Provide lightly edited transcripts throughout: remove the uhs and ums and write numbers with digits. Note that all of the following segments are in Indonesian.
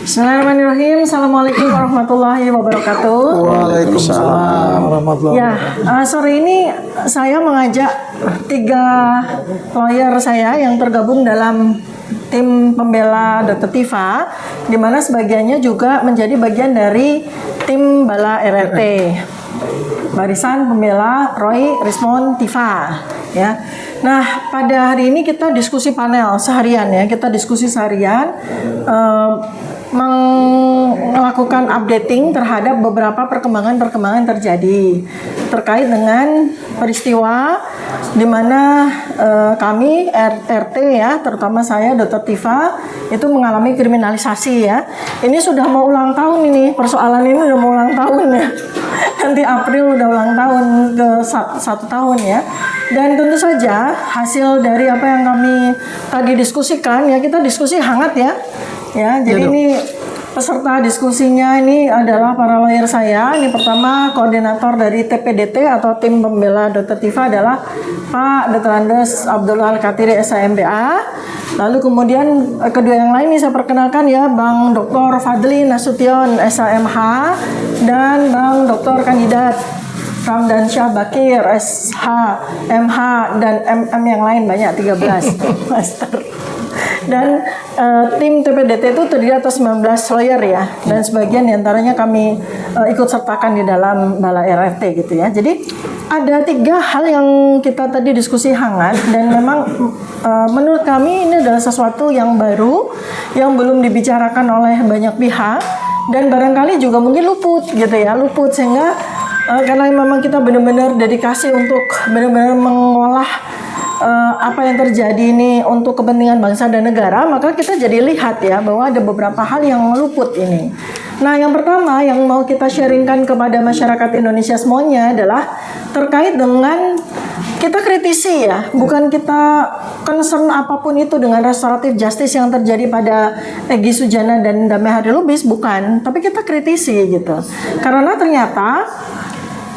Bismillahirrahmanirrahim. Assalamualaikum warahmatullahi wabarakatuh. Waalaikumsalam warahmatullahi wabarakatuh. Ya, sore ini saya mengajak 3 lawyer saya yang tergabung dalam tim pembela Dr. Tifa, di mana sebagiannya juga menjadi bagian dari tim Bala RRT. Barisan Pembela Roy Rismond Tifa, ya. Nah, pada hari ini kita diskusi panel seharian ya. Kita diskusi seharian melakukan updating terhadap beberapa perkembangan terjadi terkait dengan peristiwa di mana kami RT ya, terutama saya Dr. Tifa itu mengalami kriminalisasi ya. Ini sudah mau ulang tahun ini, persoalan ini udah mau ulang tahun ya. Nanti April udah ulang tahun ke 1 tahun ya. Dan tentu saja hasil dari apa yang kami tadi diskusikan ya, kita diskusi hangat ya. Ya, jadi ini peserta diskusinya ini adalah para lawyer saya. Ini pertama koordinator dari TPDT atau tim pembela Dr. Tifa adalah Pak Dr. Andes Abdul Al-Katiri SIMBA. Lalu kemudian kedua yang lain ini saya perkenalkan ya, Bang Dr. Fadli Nasution SHMH dan Bang Dr. Kandidat Ramdan Syah Bakir SHMH dan MM yang lain banyak 13 master. Dan tim TPDT itu terdiri atas 19 lawyer ya, dan sebagian diantaranya kami ikut sertakan di dalam Bala RRT gitu ya. Jadi ada 3 hal yang kita tadi diskusi hangat, dan memang menurut kami ini adalah sesuatu yang baru yang belum dibicarakan oleh banyak pihak, dan barangkali juga mungkin luput gitu ya, luput sehingga karena memang kita benar-benar dedikasi untuk benar-benar mengolah apa yang terjadi ini untuk kepentingan bangsa dan negara, maka kita jadi lihat ya bahwa ada beberapa hal yang luput ini. Nah, yang pertama yang mau kita sharingkan kepada masyarakat Indonesia semuanya adalah terkait dengan kita kritisi ya, bukan kita concern apapun itu dengan restoratif justice yang terjadi pada Egy Sujana dan Damai Hari Lubis, bukan, tapi kita kritisi gitu. Karena ternyata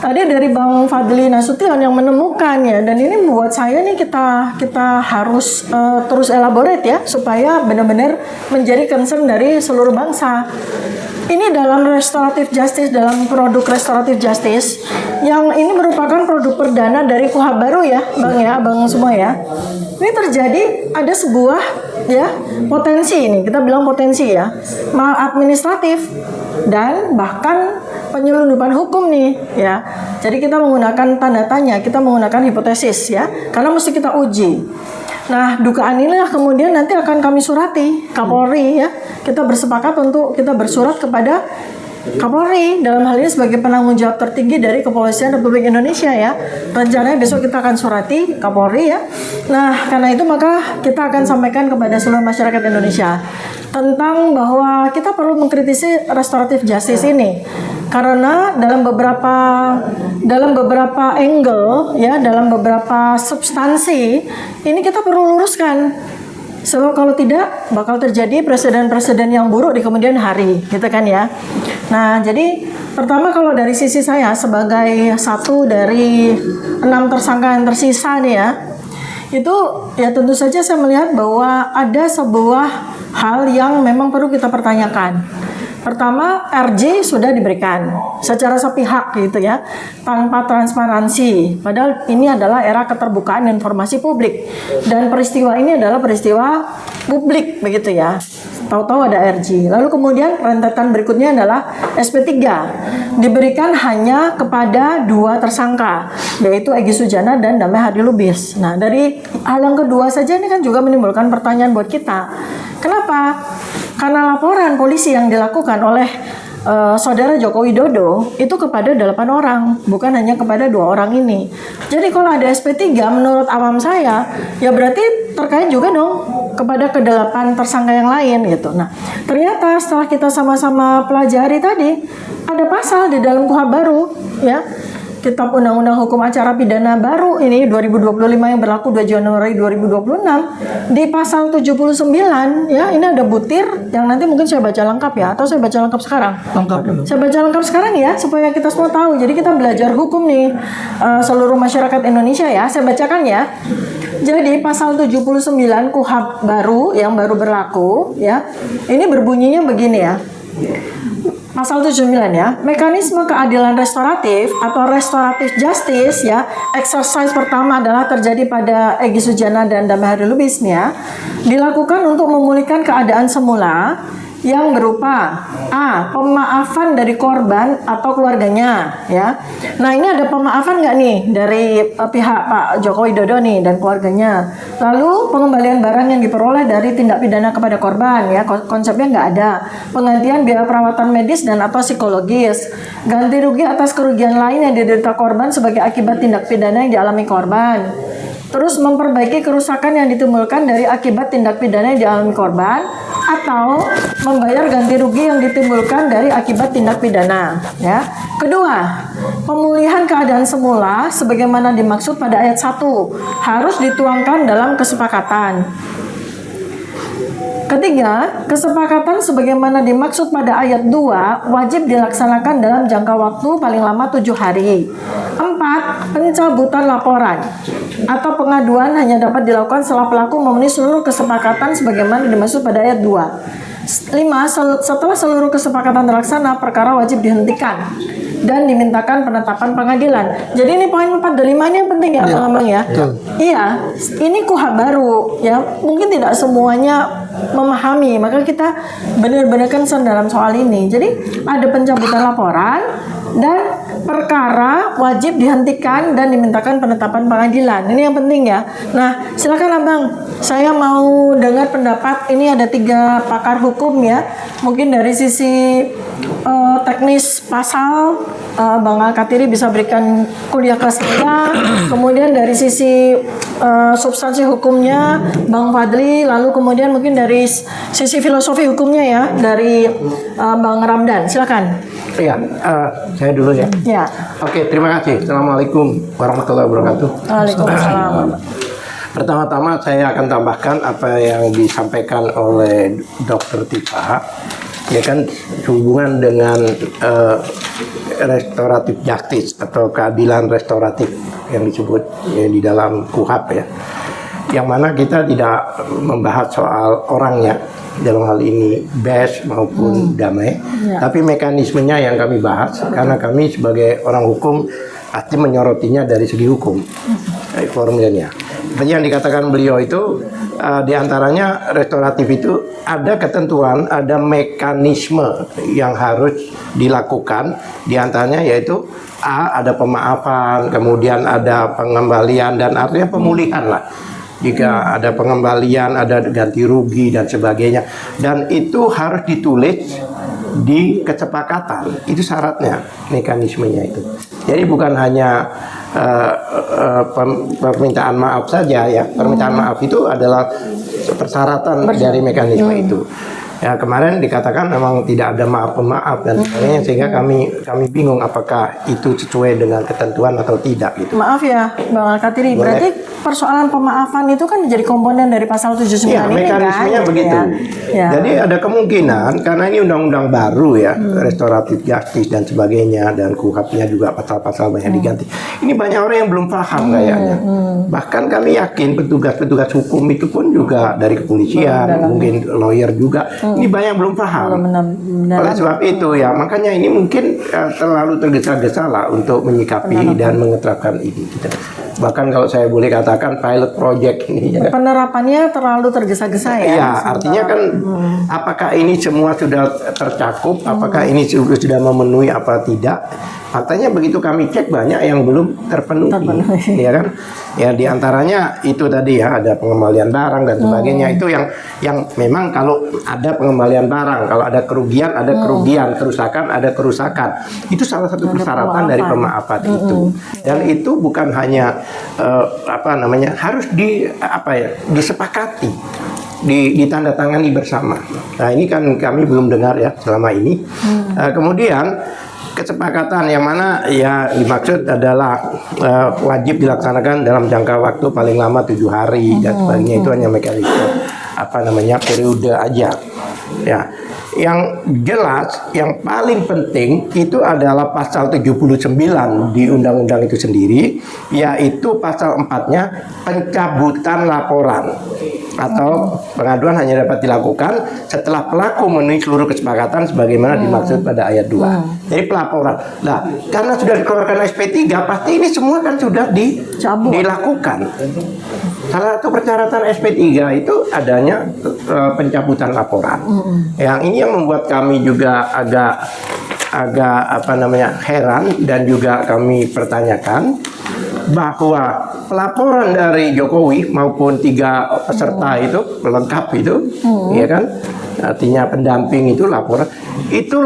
tadi dari Bang Fadli Nasution yang menemukan ya, dan ini membuat saya nih kita harus terus elaborate ya, supaya benar-benar menjadi concern dari seluruh bangsa. Ini dalam restoratif justice, dalam produk restoratif justice yang ini merupakan produk perdana dari KUHP baru ya, Bang semua ya. Ini terjadi ada sebuah ya potensi, ini kita bilang potensi ya, maladministratif dan bahkan penyelundupan hukum nih ya. Jadi kita menggunakan tanda tanya, kita menggunakan hipotesis ya, karena mesti kita uji. Nah, dugaan inilah kemudian nanti akan kami surati Kapolri ya. Kita bersepakat untuk kita bersurat kepada Kapolri dalam hal ini sebagai penanggung jawab tertinggi dari Kepolisian Republik Indonesia ya. Rencananya besok kita akan surati Kapolri ya. Nah, karena itu maka kita akan sampaikan kepada seluruh masyarakat Indonesia tentang bahwa kita perlu mengkritisi restoratif justice ini. Karena dalam beberapa angle ya, dalam beberapa substansi ini kita perlu luruskan. Sebab kalau tidak bakal terjadi presiden-presiden yang buruk di kemudian hari, gitu kan ya. Nah, jadi pertama kalau dari sisi saya sebagai satu dari 6 tersangka yang tersisa nih ya, itu ya tentu saja saya melihat bahwa ada sebuah hal yang memang perlu kita pertanyakan. Pertama, RJ sudah diberikan secara sepihak gitu ya, tanpa transparansi. Padahal ini adalah era keterbukaan informasi publik, dan peristiwa ini adalah peristiwa publik begitu ya. Tahu-tahu ada RJ. Lalu kemudian rentetan berikutnya adalah SP3 diberikan hanya kepada 2 tersangka, yaitu Egy Sujana dan Damai Hari Lubis. Nah, dari hal yang kedua saja ini kan juga menimbulkan pertanyaan buat kita. Kenapa? Karena laporan polisi yang dilakukan oleh saudara Joko Widodo itu kepada 8 orang, bukan hanya kepada 2 orang ini. Jadi kalau ada SP3 menurut awam saya, ya berarti terkait juga dong kepada ke-8 tersangka yang lain gitu. Nah, ternyata setelah kita sama-sama pelajari tadi, ada pasal di dalam KUHP baru ya. Kitab Undang-Undang Hukum Acara Pidana baru ini 2025 yang berlaku 2 Januari 2026 di pasal 79 ya, ini ada butir yang nanti mungkin saya baca lengkap ya, atau saya baca lengkap sekarang? Lengkap. Saya baca lengkap sekarang ya, supaya kita semua tahu. Jadi kita belajar hukum nih, seluruh masyarakat Indonesia ya. Saya bacakan ya. Jadi pasal 79 KUHP baru yang baru berlaku ya. Ini berbunyinya begini ya. Pasal 79 ya, mekanisme keadilan restoratif atau restoratif justice ya, exercise pertama adalah terjadi pada Egy Sujana dan Damai Harilubis ya, dilakukan untuk memulihkan keadaan semula yang berupa A. Pemaafan dari korban atau keluarganya ya. Nah ini ada pemaafan nggak nih dari pihak Pak Joko Widodo nih dan keluarganya. Lalu pengembalian barang yang diperoleh dari tindak pidana kepada korban ya, konsepnya nggak ada. Penggantian biaya perawatan medis dan atau psikologis, ganti rugi atas kerugian lain yang diderita korban sebagai akibat tindak pidana yang dialami korban. Terus memperbaiki kerusakan yang ditimbulkan dari akibat tindak pidana yang dialami korban atau membayar ganti rugi yang ditimbulkan dari akibat tindak pidana ya. Kedua, pemulihan keadaan semula sebagaimana dimaksud pada ayat 1 harus dituangkan dalam kesepakatan. Ketiga, kesepakatan sebagaimana dimaksud pada ayat 2 wajib dilaksanakan dalam jangka waktu paling lama 7 hari. 4. Pencabutan laporan atau pengaduan hanya dapat dilakukan setelah pelaku memenuhi seluruh kesepakatan sebagaimana dimaksud pada ayat 2. 5. Setelah seluruh kesepakatan terlaksana, perkara wajib dihentikan dan dimintakan penetapan pengadilan. Jadi ini poin 4 dan 5 ini yang penting ya, Bang ya. Iya, ini KUHP baru ya. Mungkin tidak semuanya memahami, maka kita benar-benar concern dalam soal ini. Jadi ada pencabutan laporan dan perkara wajib dihentikan dan dimintakan penetapan pengadilan. Ini yang penting ya. Nah, silakan Abang. Saya mau dengar pendapat. Ini ada 3 pakar hukum ya. Mungkin dari sisi teknis pasal, Bang Al-Katiri bisa berikan kuliah kelas 3. Kemudian dari sisi substansi hukumnya, Bang Fadli. Lalu kemudian mungkin dari sisi filosofi hukumnya ya, dari Bang Ramdan. Silakan. Iya, saya dulu ya. Ya. Oke, terima kasih. Assalamualaikum warahmatullahi wabarakatuh. Waalaikumsalam. Pertama-tama saya akan tambahkan apa yang disampaikan oleh Dr. Tifa, ya kan, hubungan dengan restoratif justice atau keadilan restoratif yang disebut ya, di dalam KUHP ya. Yang mana kita tidak membahas soal orangnya dalam hal ini BES maupun damai, tapi mekanismenya yang kami bahas karena kami sebagai orang hukum pasti menyorotinya dari segi hukum formulanya. Seperti yang dikatakan beliau itu diantaranya restoratif itu ada ketentuan, ada mekanisme yang harus dilakukan, diantaranya yaitu A, ada pemaafan, kemudian ada pengembalian dan artinya pemulihan lah. Jika ada pengembalian, ada ganti rugi dan sebagainya, dan itu harus ditulis di kesepakatan. Itu syaratnya, mekanismenya itu. Jadi bukan hanya permintaan maaf saja ya. Permintaan maaf itu adalah persyaratan dari mekanisme itu. Ya, kemarin dikatakan memang tidak ada maaf-maaf dan sebagainya, sehingga kami bingung apakah itu sesuai dengan ketentuan atau tidak gitu. Maaf ya Bang Al-Katiri, berarti persoalan pemaafan itu kan jadi komponen dari pasal 79 ya, ini mekanismenya kan? begitu. Ya. Jadi ada kemungkinan karena ini undang-undang baru ya, restoratif justice dan sebagainya, dan KUHP-nya juga pasal-pasal banyak diganti. Ini banyak orang yang belum paham kayaknya. Bahkan kami yakin petugas-petugas hukum itu pun juga dari kepolisian, mungkin lawyer juga. Ini banyak belum paham. Oleh sebab itu ya, makanya ini mungkin terlalu tergesa-gesa lah untuk menyikapi dan mengeterapkan ini. Bahkan kalau saya boleh katakan pilot project ini. Ya. Penerapannya terlalu tergesa-gesa ya. Iya, artinya kan apakah ini semua sudah tercakup, apakah ini sudah memenuhi apa tidak? Faktanya begitu kami cek banyak yang belum terpenuhi. Ya kan? Ya diantaranya itu tadi ya, ada pengembalian barang dan sebagainya. Itu yang memang kalau ada pengembalian barang, kalau ada kerugian, kerusakan, ada kerusakan. Itu salah satu persyaratan dari pemaafan itu. Dan itu bukan hanya harus disepakati, ditandatangani bersama. Nah ini kan kami belum dengar ya selama ini. Kemudian kesepakatan yang mana ya dimaksud adalah wajib dilaksanakan dalam jangka waktu paling lama 7 hari dan sebagainya. Itu hanya mekanisme periode aja ya. Yang jelas, yang paling penting itu adalah pasal 79 di undang-undang itu sendiri, yaitu pasal 4-nya pencabutan laporan atau pengaduan hanya dapat dilakukan setelah pelaku memenuhi seluruh kesepakatan sebagaimana dimaksud pada ayat 2. Jadi pelaporan. Nah, karena sudah dikeluarkan SP3, pasti ini semua kan sudah dilakukan. Salah satu persyaratan SP3 itu adanya pencabutan laporan. Yang ini yang membuat kami juga agak heran dan juga kami pertanyakan bahwa pelaporan dari Jokowi maupun 3 peserta itu lengkap itu, ya kan? Artinya pendamping itu laporan itu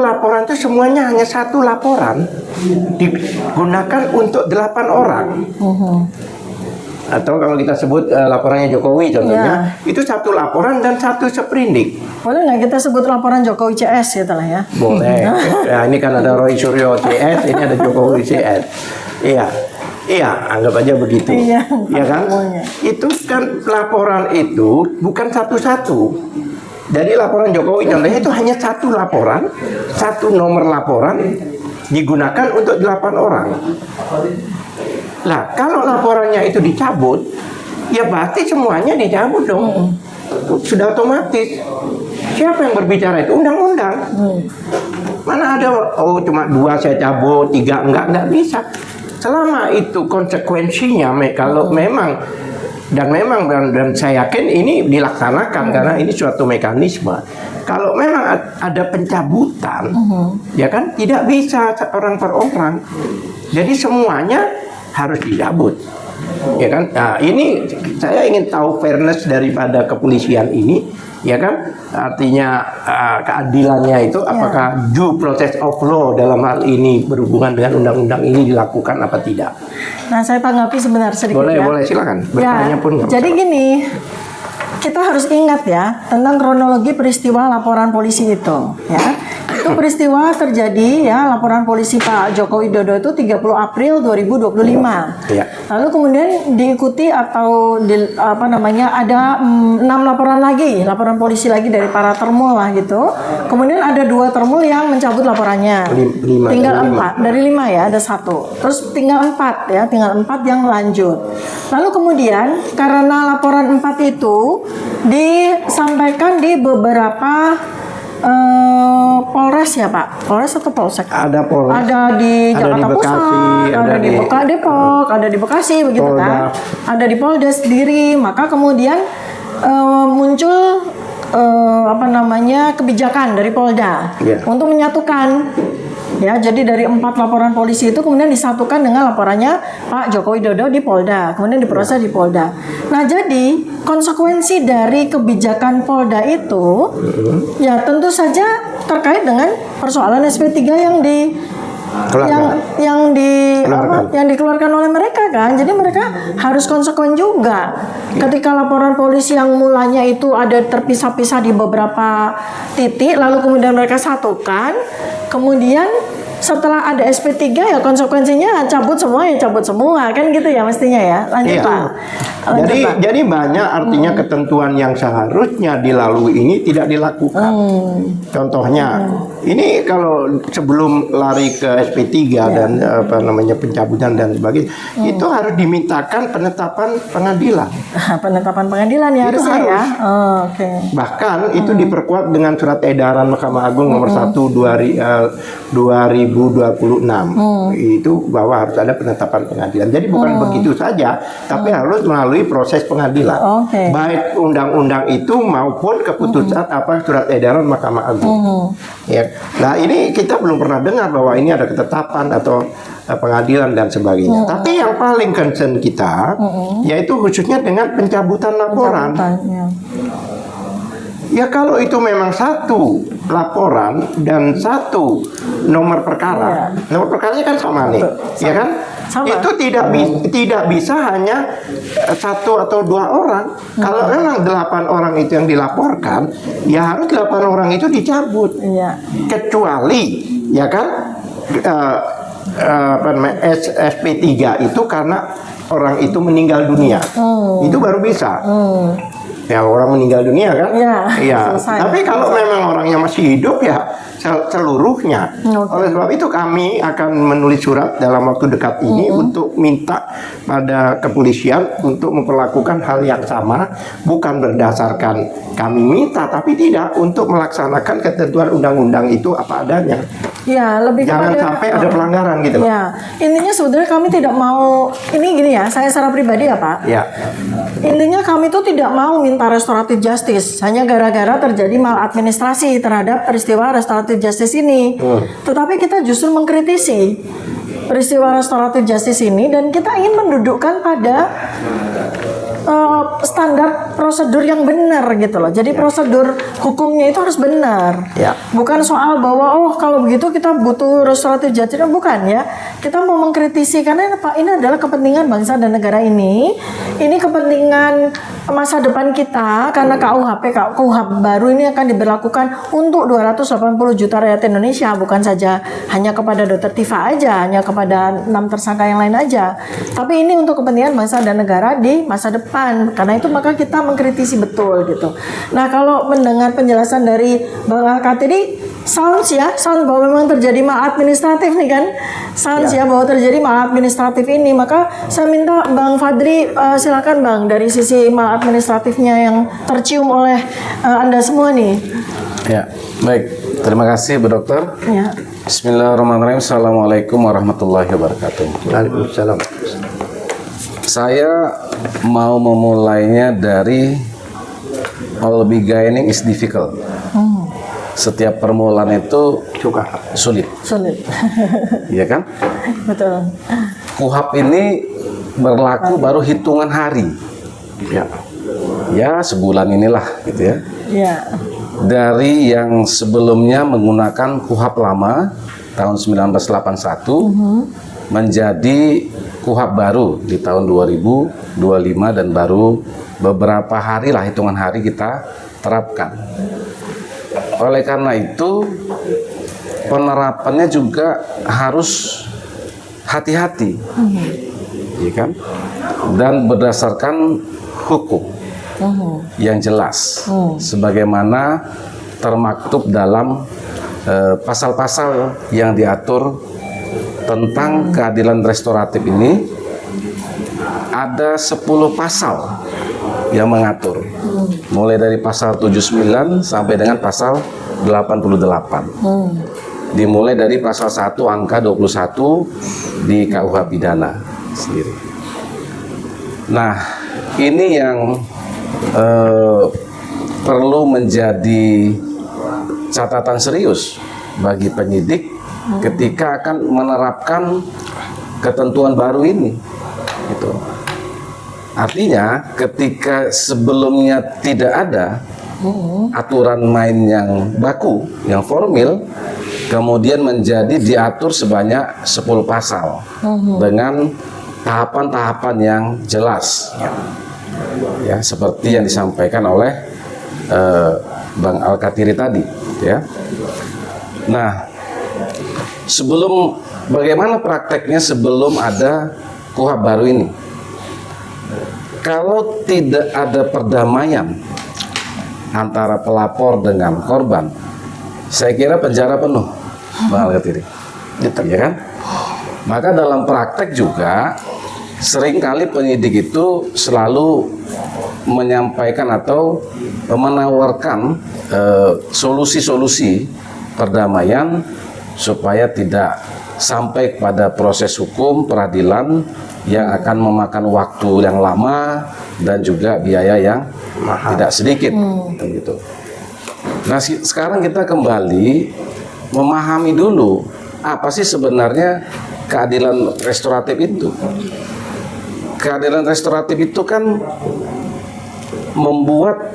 semuanya hanya 1 laporan digunakan untuk 8 orang. Atau kalau kita sebut laporannya Jokowi contohnya, itu 1 laporan dan 1 sprindik. Boleh nggak kita sebut laporan Jokowi CS gitu lah ya? Boleh. Ya, ini kan ada Roy Suryo CS, ini ada Jokowi CS. Iya, anggap aja begitu. Iya kan? Itu kan laporan itu bukan satu-satu. Jadi laporan Jokowi contohnya itu hanya 1 laporan, 1 nomor laporan digunakan untuk 8 orang. Nah, kalau laporannya itu dicabut, ya pasti semuanya dicabut dong. Sudah otomatis. Siapa yang berbicara itu? Undang-undang. Mana ada, cuma 2 saya cabut, 3 enggak bisa. Selama itu konsekuensinya, kalau memang dan saya yakin ini dilaksanakan karena ini suatu mekanisme. Kalau memang ada pencabutan, ya kan tidak bisa orang per orang. Jadi semuanya harus dicabut, ya kan? Nah, ini saya ingin tahu fairness daripada kepolisian ini, ya kan? Artinya keadilannya itu apakah due process of law dalam hal ini berhubungan dengan undang-undang ini dilakukan apa tidak? Nah, saya tanggapi sebentar sedikit. Boleh silakan. Bertanya pun nggak jadi masalah. Gini, kita harus ingat ya tentang kronologi peristiwa laporan polisi itu, ya. Itu peristiwa terjadi ya, laporan polisi Pak Joko Widodo itu 30 April 2025. Ya. Lalu kemudian diikuti atau ada 6 laporan lagi, laporan polisi lagi dari para termul lah gitu. Kemudian ada 2 termul yang mencabut laporannya. Tinggal 4 dari 5 ya, ada 1. Terus tinggal 4 ya, tinggal 4 yang lanjut. Lalu kemudian karena laporan 4 itu disampaikan di beberapa Polres ya Pak? Polres atau Polsek? Ada Polres. Ada di Jakarta Pusat, ada di Depok, ada di Bekasi begitu Polda. kan? Ada di Polda sendiri. Maka kemudian muncul kebijakan dari Polda untuk menyatukan. Ya, jadi dari 4 laporan polisi itu kemudian disatukan dengan laporannya Pak Joko Widodo di Polda, kemudian diproses di Polda. Nah, jadi konsekuensi dari kebijakan Polda itu ya tentu saja terkait dengan persoalan SP3 yang dikeluarkan oleh mereka kan. Jadi mereka harus konsekuen juga. Ketika laporan polisi yang mulanya itu ada terpisah-pisah di beberapa titik, lalu kemudian mereka satukan, kemudian setelah ada SP3 ya konsekuensinya cabut semua kan gitu ya mestinya ya. Lanjut Pak. Jadi banyak artinya ketentuan yang seharusnya dilalui ini tidak dilakukan. Contohnya ini kalau sebelum lari ke SP3 dan pencabutan dan sebagainya, itu harus dimintakan penetapan pengadilan. Penetapan pengadilan ya itu harusnya ya. Oke. Bahkan itu diperkuat dengan surat edaran Mahkamah Agung nomor 1 2026 itu bahwa harus ada penetapan pengadilan. Jadi bukan begitu saja, tapi harus melalui proses pengadilan. Baik undang-undang itu maupun keputusan surat edaran Mahkamah Agung. Ya. Nah, ini kita belum pernah dengar bahwa ini ada ketetapan atau pengadilan dan sebagainya. Tapi yang paling concern kita yaitu khususnya dengan pencabutan laporan. Ya kalau itu memang 1 laporan dan 1 nomor perkara, nomor perkaranya kan sama nih, ya kan? Sama. Itu tidak bisa hanya 1 atau 2 orang. Kalau memang 8 orang itu yang dilaporkan, ya harus 8 orang itu dicabut. Kecuali, ya kan? SP3 itu karena orang itu meninggal dunia, itu baru bisa. Ya orang meninggal dunia kan? Iya, Iya. selesai. Tapi kalau memang orangnya masih hidup ya seluruhnya. Oke. Oleh sebab itu kami akan menulis surat dalam waktu dekat ini untuk minta pada kepolisian untuk memperlakukan hal yang sama, bukan berdasarkan kami minta, tapi tidak, untuk melaksanakan ketentuan undang-undang itu apa adanya. Ya, lebih Jangan kepada sampai ada pelanggaran gitu loh. Ya, intinya sebenarnya kami tidak mau, ini gini ya, saya secara pribadi ya Pak. Ya. Intinya kami tuh tidak mau minta restoratif justice hanya gara-gara terjadi maladministrasi terhadap peristiwa restoratif justice ini. Tetapi kita justru mengkritisi peristiwa restoratif justice ini dan kita ingin mendudukkan pada standar prosedur yang benar gitu loh. Jadi prosedur hukumnya itu harus benar. Ya. Bukan soal bahwa kalau begitu kita butuh restoratif justice, bukan ya. Kita mau mengkritisi karena ini adalah kepentingan bangsa dan negara ini. Ini kepentingan masa depan kita karena KUHP baru ini akan diberlakukan untuk 280 juta rakyat Indonesia, bukan saja hanya kepada Dr. Tifa aja, hanya kepada 6 tersangka yang lain aja. Tapi ini untuk kepentingan bangsa dan negara di masa depan. Karena itu maka kita mengkritisi betul gitu. Nah, kalau mendengar penjelasan dari Bang Al-Katiri, sound bahwa memang terjadi maladministratif nih kan. Ya bahwa terjadi maladministratif ini, maka saya minta Bang Fadri silakan Bang dari sisi maladministratifnya yang tercium oleh Anda semua nih. Ya, baik. Terima kasih Bu Dokter. Ya. Bismillahirrahmanirrahim. Assalamualaikum warahmatullahi wabarakatuh. Waalaikumsalam. Saya mau memulainya dari all beginning is difficult. Setiap permulaan itu sulit. Iya kan? Betul. KUHP ini berlaku baru hitungan hari. Ya, sebulan inilah gitu ya. Ya. Dari yang sebelumnya menggunakan KUHP lama tahun 1981 menjadi KUHP baru di tahun 2025 dan baru beberapa hari lah, hitungan hari kita terapkan. Oleh karena itu penerapannya juga harus hati-hati, ya kan? Dan berdasarkan hukum yang jelas, sebagaimana termaktub dalam pasal-pasal yang diatur tentang keadilan restoratif ini. Ada 10 pasal yang mengatur, mulai dari pasal 79 sampai dengan pasal 88. Dimulai dari pasal 1 angka 21 di KUH pidana sendiri. Nah, ini yang perlu menjadi catatan serius bagi penyidik ketika akan menerapkan ketentuan baru ini, gitu. Artinya ketika sebelumnya tidak ada aturan main yang baku, yang formil, kemudian menjadi diatur sebanyak 10 pasal dengan tahapan-tahapan yang jelas, ya, seperti yang disampaikan oleh Bang Al-Katiri tadi, ya. Nah, bagaimana prakteknya sebelum ada KUHP baru ini? Kalau tidak ada perdamaian antara pelapor dengan korban, saya kira penjara penuh, Bang Al-Katiri, ya kan? Maka dalam praktek juga seringkali penyidik itu selalu menyampaikan atau menawarkan solusi-solusi perdamaian supaya tidak sampai pada proses hukum peradilan yang akan memakan waktu yang lama dan juga biaya yang tidak sedikit, gitu. Nah, sekarang kita kembali memahami dulu apa sih sebenarnya keadilan restoratif itu. Keadilan restoratif itu kan membuat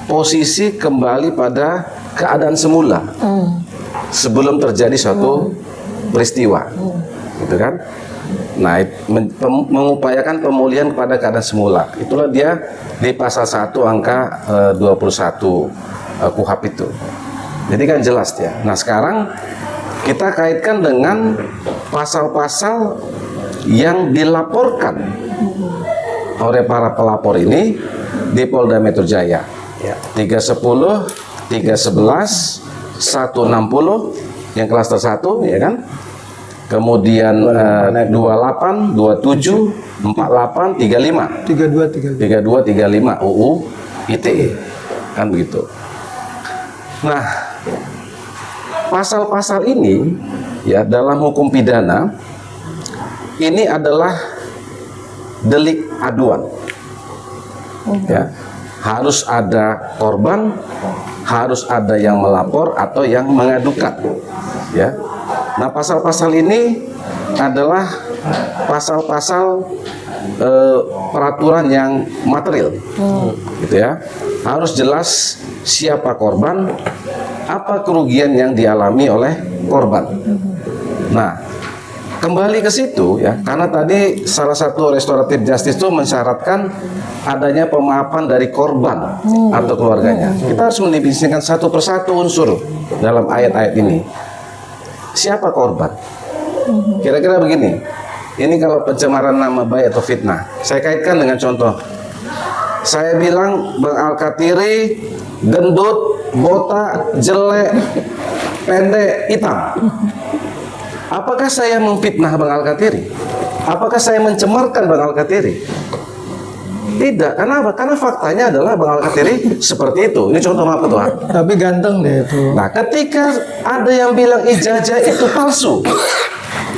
posisi kembali pada keadaan semula sebelum terjadi suatu peristiwa, gitu kan? Nah, mengupayakan pemulihan pada keadaan semula. Itulah dia di pasal 1 angka 21 KUHP itu. Jadi kan jelas ya. Nah, sekarang kita kaitkan dengan pasal-pasal yang dilaporkan oleh para pelapor ini di Polda Metro Jaya. Ya. 310, 311, 160 yang klaster 1 ya kan. Kemudian 28, 27, 48, 35. 32, 35 UU ITE. Kan begitu. Nah, pasal-pasal ini ya dalam hukum pidana ini adalah delik aduan. Ya. Harus ada korban, harus ada yang melapor atau yang mengadukan. Ya. Nah, pasal-pasal ini adalah pasal-pasal peraturan yang material, gitu ya. Harus jelas siapa korban, apa kerugian yang dialami oleh korban. Nah, kembali ke situ ya, karena tadi salah satu restoratif justice itu mensyaratkan adanya pemaafan dari korban atau keluarganya. Kita harus mendefinisikan satu persatu unsur dalam ayat-ayat ini. Siapa korban? Kira-kira begini. Ini kalau pencemaran nama baik atau fitnah. Saya kaitkan dengan contoh. Saya bilang Bang Al-Katiri gendut, botak, jelek, pendek, hitam. Apakah saya memfitnah Bang Al-Katiri? Apakah saya mencemarkan Bang Al-Katiri? Tidak. Kenapa? Karena faktanya adalah Bang Al-Katiri seperti itu. Ini contoh maaf Tuhan. Tapi ganteng deh itu. Nah, ketika ada yang bilang ijazah itu palsu,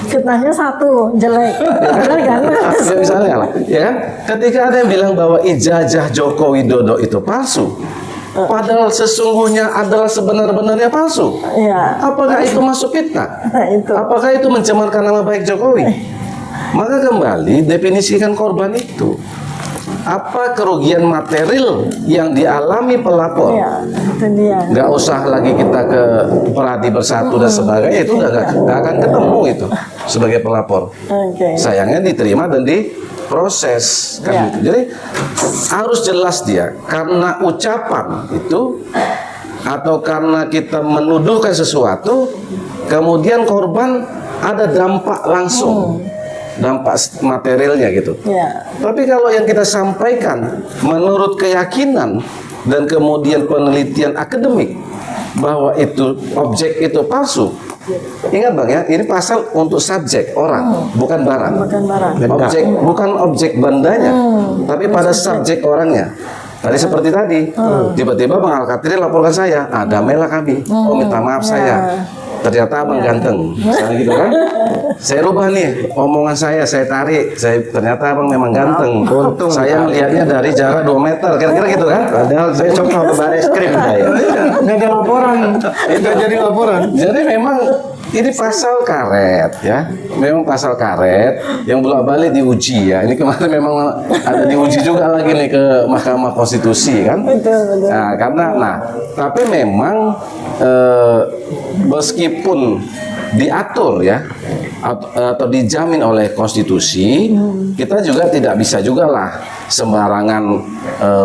Fitnahnya satu, jelek. Padahal ganteng. ya misalnya lah, ya kan? Ketika ada yang bilang bahwa ijazah Joko Widodo itu palsu, padahal sesungguhnya adalah sebenar-benarnya palsu. Iya. Apakah itu masuk fitnah? Nah, itu. Apakah itu mencemarkan nama baik Jokowi? Maka kembali definisikan korban itu. Apa kerugian material yang dialami pelapor? Iya, itu dia. Nggak usah lagi kita ke Peradi Bersatu dan sebagainya, itu udah nggak akan ketemu itu sebagai pelapor. Oke. Sayangnya diterima dan diproses kan Ya. gitu. Jadi harus jelas dia karena ucapan itu atau karena kita menuduhkan sesuatu, kemudian korban ada dampak langsung. Dampak materialnya gitu. Ya. Tapi kalau yang kita sampaikan menurut keyakinan dan kemudian penelitian akademik bahwa itu objek itu palsu. Ingat Bang ya, ini pasal untuk subjek orang, bukan barang. Bukan barang. Objek bukan objek bandanya, tapi pada subjek orangnya. Tadi seperti tadi, tiba-tiba Bang Al-Katiri laporkan saya, damailah kami. Oh minta maaf saya. Ternyata abang ganteng, misalnya gitu kan. Saya rubah nih omongan saya tarik. Ternyata abang memang ganteng. Untung saya melihatnya dari jarak 2 meter, kira-kira gitu kan. Padahal saya contoh ke baris krim saya. Nggak ada laporan. Nggak jadi laporan. Jadi memang ini pasal karet ya, memang pasal karet yang bolak-balik diuji ya. Ini kemarin memang ada diuji juga lagi nih ke Mahkamah Konstitusi kan. Betul. Nah, tapi memang meskipun diatur ya atau dijamin oleh konstitusi, kita juga tidak bisa juga lah sembarangan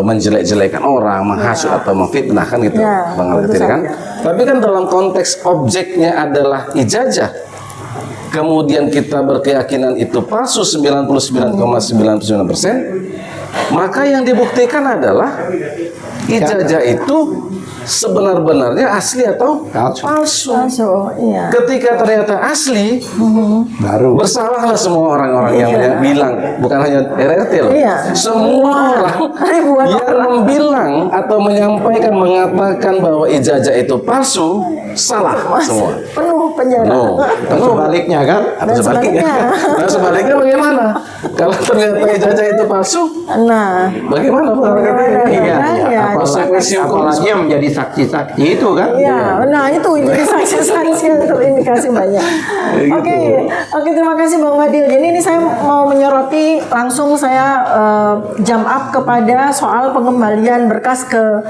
menjelek-jelekan orang, menghasut atau memfitnah kan gitu, Ya, Bang Al-Katiri kan. Tapi kan dalam konteks objeknya adalah ijazah, kemudian kita berkeyakinan itu palsu 99,99%, maka yang dibuktikan adalah ijazah itu sebenar-benarnya asli atau palsu. Masuk, iya. Ketika ternyata asli, Baru. bersalahlah semua orang-orang yang bilang, bukan hanya RRT loh. Iya. Semua orang Ribuan yang bilang atau menyampaikan mengatakan bahwa ijazah itu palsu, salah semua. Penuh penjara. No, Sebaliknya kan? atau sebaliknya. Nah, sebaliknya bagaimana? Kalau ternyata ijazah itu palsu, Nah, bagaimana Pak? Bagaimana? Iya, Iya. Konsekuensi hukum apalagi yang menjadi saksi-saksi itu kan? iya, nah itu jadi saksi-saksi yang terindikasi banyak. Oke, terima kasih Bang Fadil. Jadi ini saya mau menyoroti langsung saya jump up kepada soal pengembalian berkas ke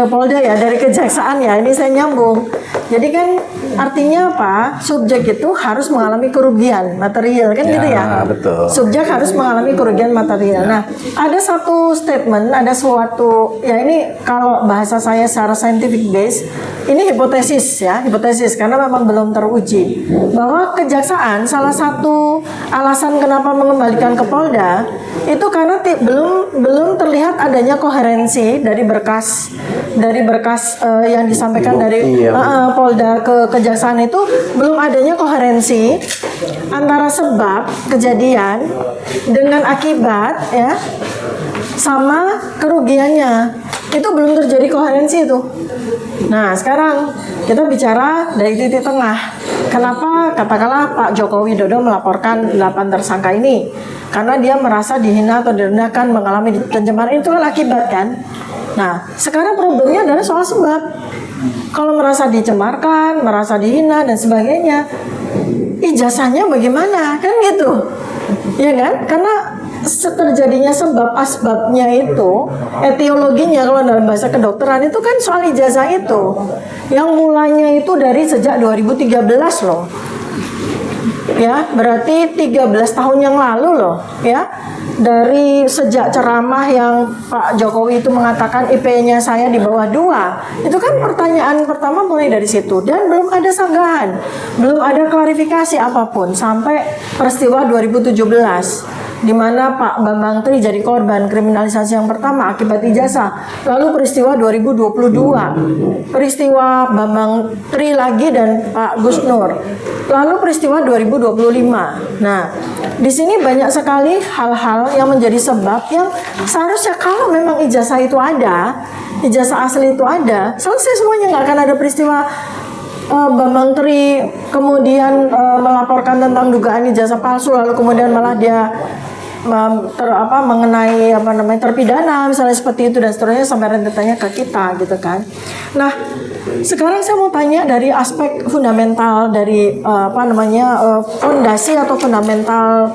Polda ya, dari kejaksaan ya. Ini saya nyambung. Jadi kan artinya apa? Subjek itu harus mengalami kerugian material kan gitu ya. Betul. Subjek harus mengalami kerugian material. Nah, ada satu statement, ada suatu ya ini kalau bahasa saya secara scientific base ini hipotesis ya, hipotesis karena memang belum teruji bahwa kejaksaan salah satu alasan kenapa mengembalikan ke Polda itu karena belum terlihat adanya koherensi dari berkas yang disampaikan dari Polda ke kejaksaan itu belum adanya koherensi antara sebab kejadian dengan akibat ya sama kerugiannya. Itu belum terjadi koherensi itu. Nah, sekarang kita bicara dari titik tengah. Kenapa katakanlah Pak Joko Widodo melaporkan 8 tersangka ini? Karena dia merasa dihina atau direndahkan, mengalami pencemaran, itu kan akibat kan? Nah, sekarang problemnya adalah soal sebab. Kalau merasa dicemarkan, merasa dihina dan sebagainya, ijazahnya bagaimana? Kan gitu. Ya kan? Karena terjadinya sebab asbabnya itu, etiologinya kalau dalam bahasa kedokteran itu kan soal ijazah itu. Yang mulanya itu dari sejak 2013 loh. Ya, berarti 13 tahun yang lalu loh, ya. Dari sejak ceramah yang Pak Jokowi itu mengatakan IP-nya saya di bawah 2. Itu kan pertanyaan pertama mulai dari situ dan belum ada sanggahan, belum ada klarifikasi apapun sampai peristiwa 2017. Di mana Pak Bambang Tri jadi korban kriminalisasi yang pertama akibat ijazah. Lalu peristiwa 2022, peristiwa Bambang Tri lagi dan Pak Gus Nur. Lalu peristiwa 2025. Nah, di sini banyak sekali hal-hal yang menjadi sebab yang seharusnya kalau memang ijazah itu ada, ijazah asli itu ada, selesai semuanya, nggak akan ada peristiwa Bambang Tri kemudian melaporkan tentang dugaan ijazah palsu lalu kemudian malah dia mengenai terpidana misalnya seperti itu dan seterusnya sampai rentetannya ke kita gitu kan. Nah, sekarang saya mau tanya dari aspek fundamental dari fondasi atau fundamental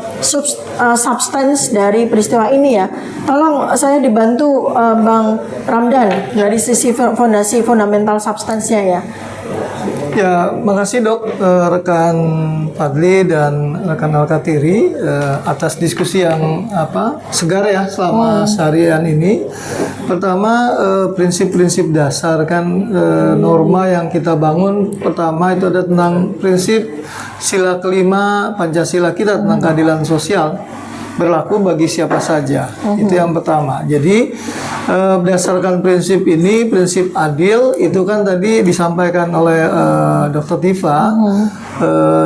substance dari peristiwa ini ya. Tolong saya dibantu Bang Ramdan dari sisi fondasi fundamental substance-nya ya. Ya, makasih Dok, rekan Fadli dan rekan Alkatiri atas diskusi yang segar ya selama seharian ini. Pertama, prinsip-prinsip dasar kan norma yang kita bangun. Pertama itu ada tentang prinsip sila kelima Pancasila kita tentang keadilan sosial berlaku bagi siapa saja. Itu yang pertama. Jadi berdasarkan prinsip ini, prinsip adil itu kan tadi disampaikan oleh Dr. Tifa.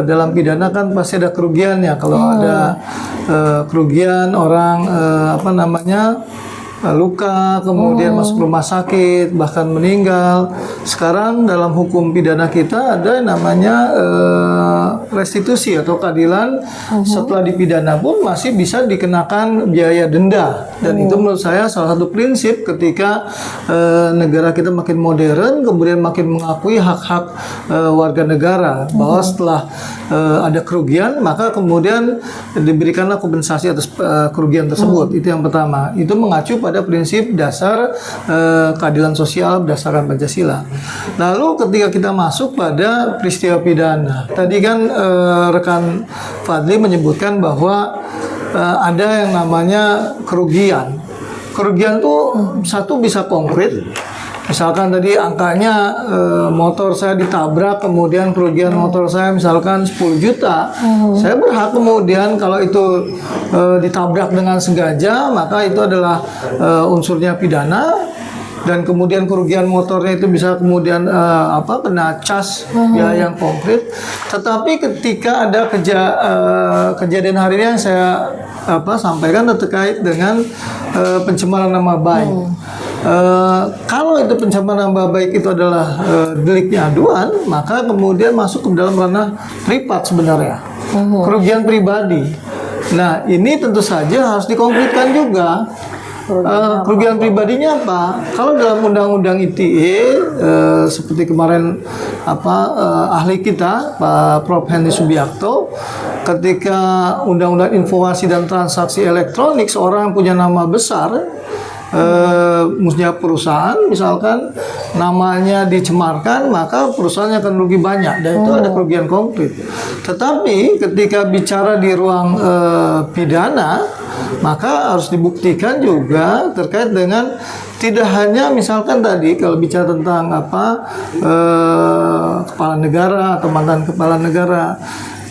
Dalam pidana kan pasti ada kerugiannya. Kalau ada kerugian orang luka, kemudian masuk rumah sakit, bahkan meninggal. Sekarang dalam hukum pidana kita ada namanya restitusi atau keadilan. Setelah dipidana pun masih bisa dikenakan biaya denda. Dan itu menurut saya salah satu prinsip ketika negara kita makin modern, kemudian makin mengakui hak-hak warga negara. Bahwa setelah ada kerugian, maka kemudian diberikanlah kompensasi atas kerugian tersebut. Itu yang pertama. Itu mengacu pada prinsip dasar keadilan sosial berdasarkan Pancasila. Lalu ketika kita masuk pada peristiwa pidana, tadi kan rekan Fadli menyebutkan bahwa ada yang namanya kerugian. Kerugian tuh satu bisa konkret. Misalkan tadi angkanya motor saya ditabrak, kemudian kerugian motor saya misalkan 10 juta. Saya berhak kemudian kalau itu ditabrak dengan sengaja, maka itu adalah unsurnya pidana. Dan kemudian kerugian motornya itu bisa kemudian kena cas ya yang konkret. Tetapi ketika ada kejadian hari ini yang saya sampaikan terkait dengan pencemaran nama baik. Kalau itu pencemaran nama baik itu adalah deliknya aduan, maka kemudian masuk ke dalam ranah privat sebenarnya, kerugian pribadi. Nah, ini tentu saja harus dikonkretkan juga. Kerugian pribadinya apa? Kalau dalam Undang-Undang ITE seperti kemarin ahli kita Pak Prof Hendy Subiakto, ketika Undang-Undang Informasi dan Transaksi Elektronik, seorang yang punya nama besar Maksudnya perusahaan misalkan namanya dicemarkan, maka perusahaannya akan rugi banyak dan itu ada kerugian konkret. Tetapi ketika bicara di ruang pidana, maka harus dibuktikan juga terkait dengan tidak hanya misalkan tadi kalau bicara tentang kepala negara atau mantan kepala negara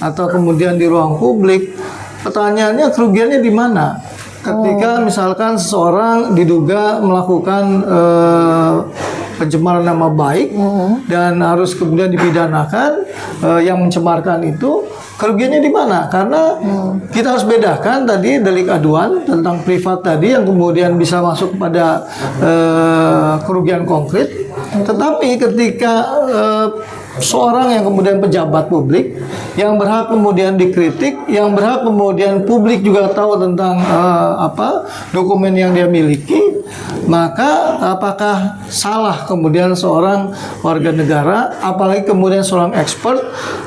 atau kemudian di ruang publik, pertanyaannya kerugiannya di mana? Ketika misalkan seseorang diduga melakukan pencemaran nama baik dan harus kemudian dipidanakan, yang mencemarkan itu kerugiannya di mana? Karena kita harus bedakan tadi delik aduan tentang privat tadi yang kemudian bisa masuk pada kerugian konkret. Tetapi ketika seorang yang kemudian pejabat publik yang berhak kemudian dikritik, yang berhak kemudian publik juga tahu tentang dokumen yang dia miliki, maka apakah salah kemudian seorang warga negara, apalagi kemudian seorang expert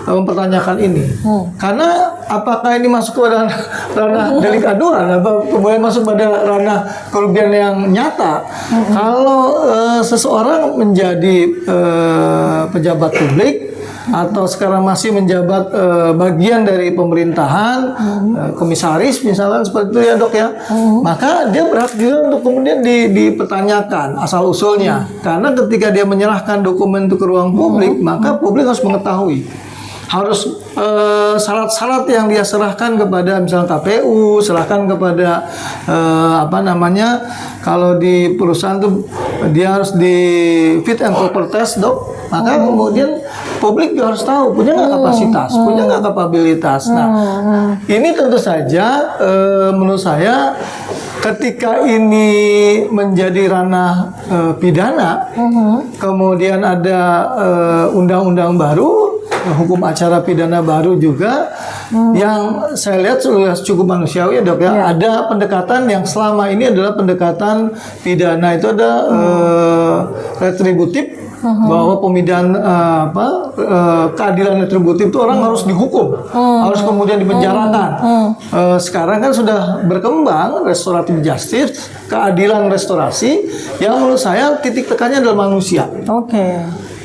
mempertanyakan ini? Karena apakah ini masuk kepada ranah delik aduan, atau kemudian masuk pada ranah kerugian yang nyata? Kalau seseorang menjadi pejabat publik atau sekarang masih menjabat bagian dari pemerintahan, komisaris misalnya seperti itu ya dok ya, maka dia berhak juga untuk kemudian dipertanyakan asal usulnya, karena ketika dia menyerahkan dokumen itu ke ruang publik, maka publik harus mengetahui harus syarat-syarat yang dia serahkan kepada misalnya KPU, serahkan kepada kalau di perusahaan tuh dia harus di fit and proper test dok, maka kemudian publik juga harus tahu punya nggak kapasitas, punya nggak kapabilitas. Nah, ini tentu saja menurut saya ketika ini menjadi ranah pidana, kemudian ada undang-undang baru, hukum acara pidana baru juga, yang saya lihat sudah cukup manusiawi ya dok ya. Ada pendekatan yang selama ini adalah pendekatan pidana itu ada retributif, bahwa pemidana keadilan retributif itu orang harus dihukum, harus kemudian dipenjarakan. Sekarang kan sudah berkembang restoratif justice, keadilan restorasi, yang menurut saya titik tekannya adalah manusia.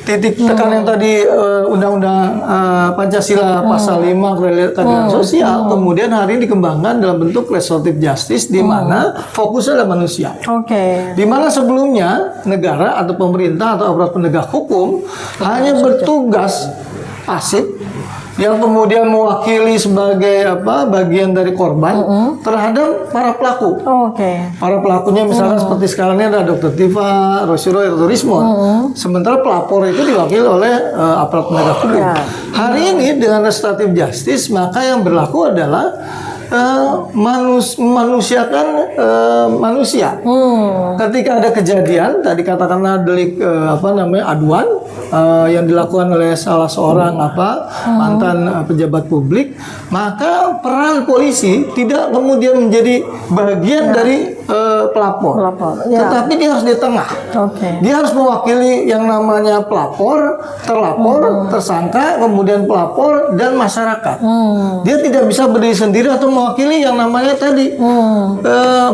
Titik tekan yang tadi Undang-Undang Pancasila pasal 5 keadilan sosial, kemudian hari ini dikembangkan dalam bentuk restoratif justice, di mana fokusnya adalah manusia. Di mana sebelumnya negara atau pemerintah atau aparat penegak hukum hanya bertugas pasif yang kemudian mewakili sebagai bagian dari korban terhadap para pelaku. Para pelakunya misalkan seperti sekarang ini ada Dr. Tifa, Rosyuro, atau Rismon. Sementara pelapor itu diwakili oleh aparat penegak hukum. Hari ini dengan restoratif justice, maka yang berlaku adalah manusiakan manusia. Ketika ada kejadian tadi katakanlah delik aduan yang dilakukan oleh salah seorang mantan pejabat publik, maka peran polisi tidak kemudian menjadi bagian dari pelapor, tetapi dia harus di tengah. Dia harus mewakili yang namanya pelapor, terlapor, tersangka, kemudian pelapor dan masyarakat. Dia tidak bisa berdiri sendiri atau mewakili yang namanya tadi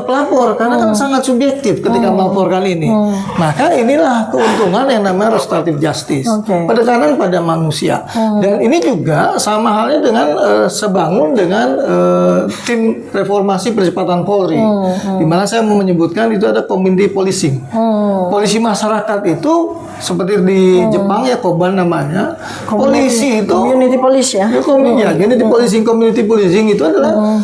pelapor, karena kan sangat subjektif ketika melaporkan ini. Maka inilah keuntungan yang namanya restoratif justice, penekanan pada manusia. Dan ini juga sama halnya dengan sebangun dengan tim reformasi percepatan Polri, di mana saya mau menyebutkan itu ada community policing. Polisi masyarakat itu seperti di Jepang ya, Koban namanya. Polisi itu community police ya. Community policing itu adalah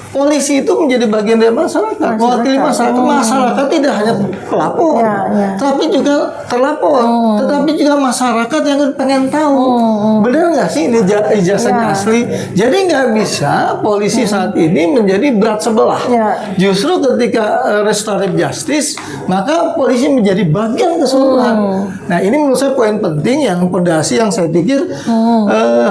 polisi itu menjadi bagian dari masyarakat, mewakili masyarakat. Masyarakat tidak hanya pelapor, tapi juga terlapor, tetapi juga masyarakat yang pengen tahu benar nggak sih ini ijazahnya asli. Jadi nggak bisa polisi saat ini menjadi berat sebelah. Justru ketika restoratif justice, maka polisi menjadi bagian keseluruhan. Nah, ini menurut saya poin penting yang pondasi yang saya pikir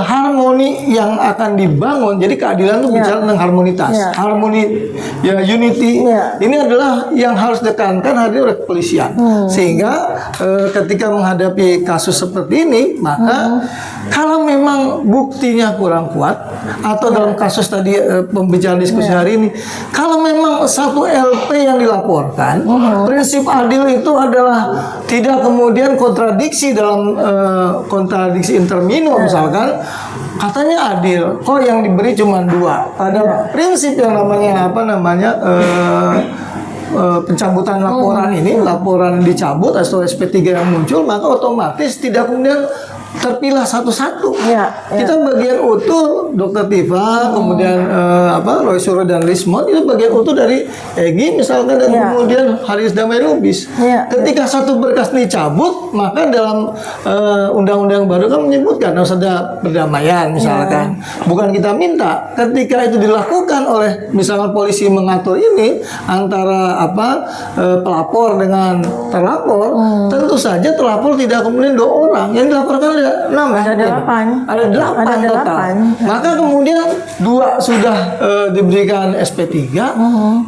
harmoni yang akan dibangun. Jadi keadilan itu bicara tentang harmonitas. harmoni, ya unity. Ya. Ini adalah yang harus ditekankan hari ini oleh kepolisian. Sehingga ketika menghadapi kasus seperti ini, maka kalau memang buktinya kurang kuat atau dalam kasus tadi pembicaraan diskusi hari ini, kalau memang satu LP yang dilaporkan, prinsip adil itu adalah tidak kemudian kontradiksi dalam kontradiksi intermino misalkan. Katanya adil, kok yang diberi cuma 2. Pada prinsip yang namanya pencabutan laporan ini, laporan dicabut atau SP3 yang muncul, maka otomatis tidak kemudian terpilah satu-satu. Ya, Kita bagian utuh Dr. Tifa, kemudian Roy Suryo dan Lismon itu bagian utuh dari Egy misalkan dan kemudian Haris Damai Lubis. Ketika satu berkas dicabut, maka dalam undang-undang baru kan menyebutkan harus ada perdamaian misalkan. Bukan kita minta. Ketika itu dilakukan oleh misalkan polisi mengatur ini antara pelapor dengan terlapor, tentu saja terlapor tidak kemudian 2 orang yang dilaporkan ada 6 ya? Ada 8. Ada 8 total. Maka kemudian 2 sudah diberikan SP3,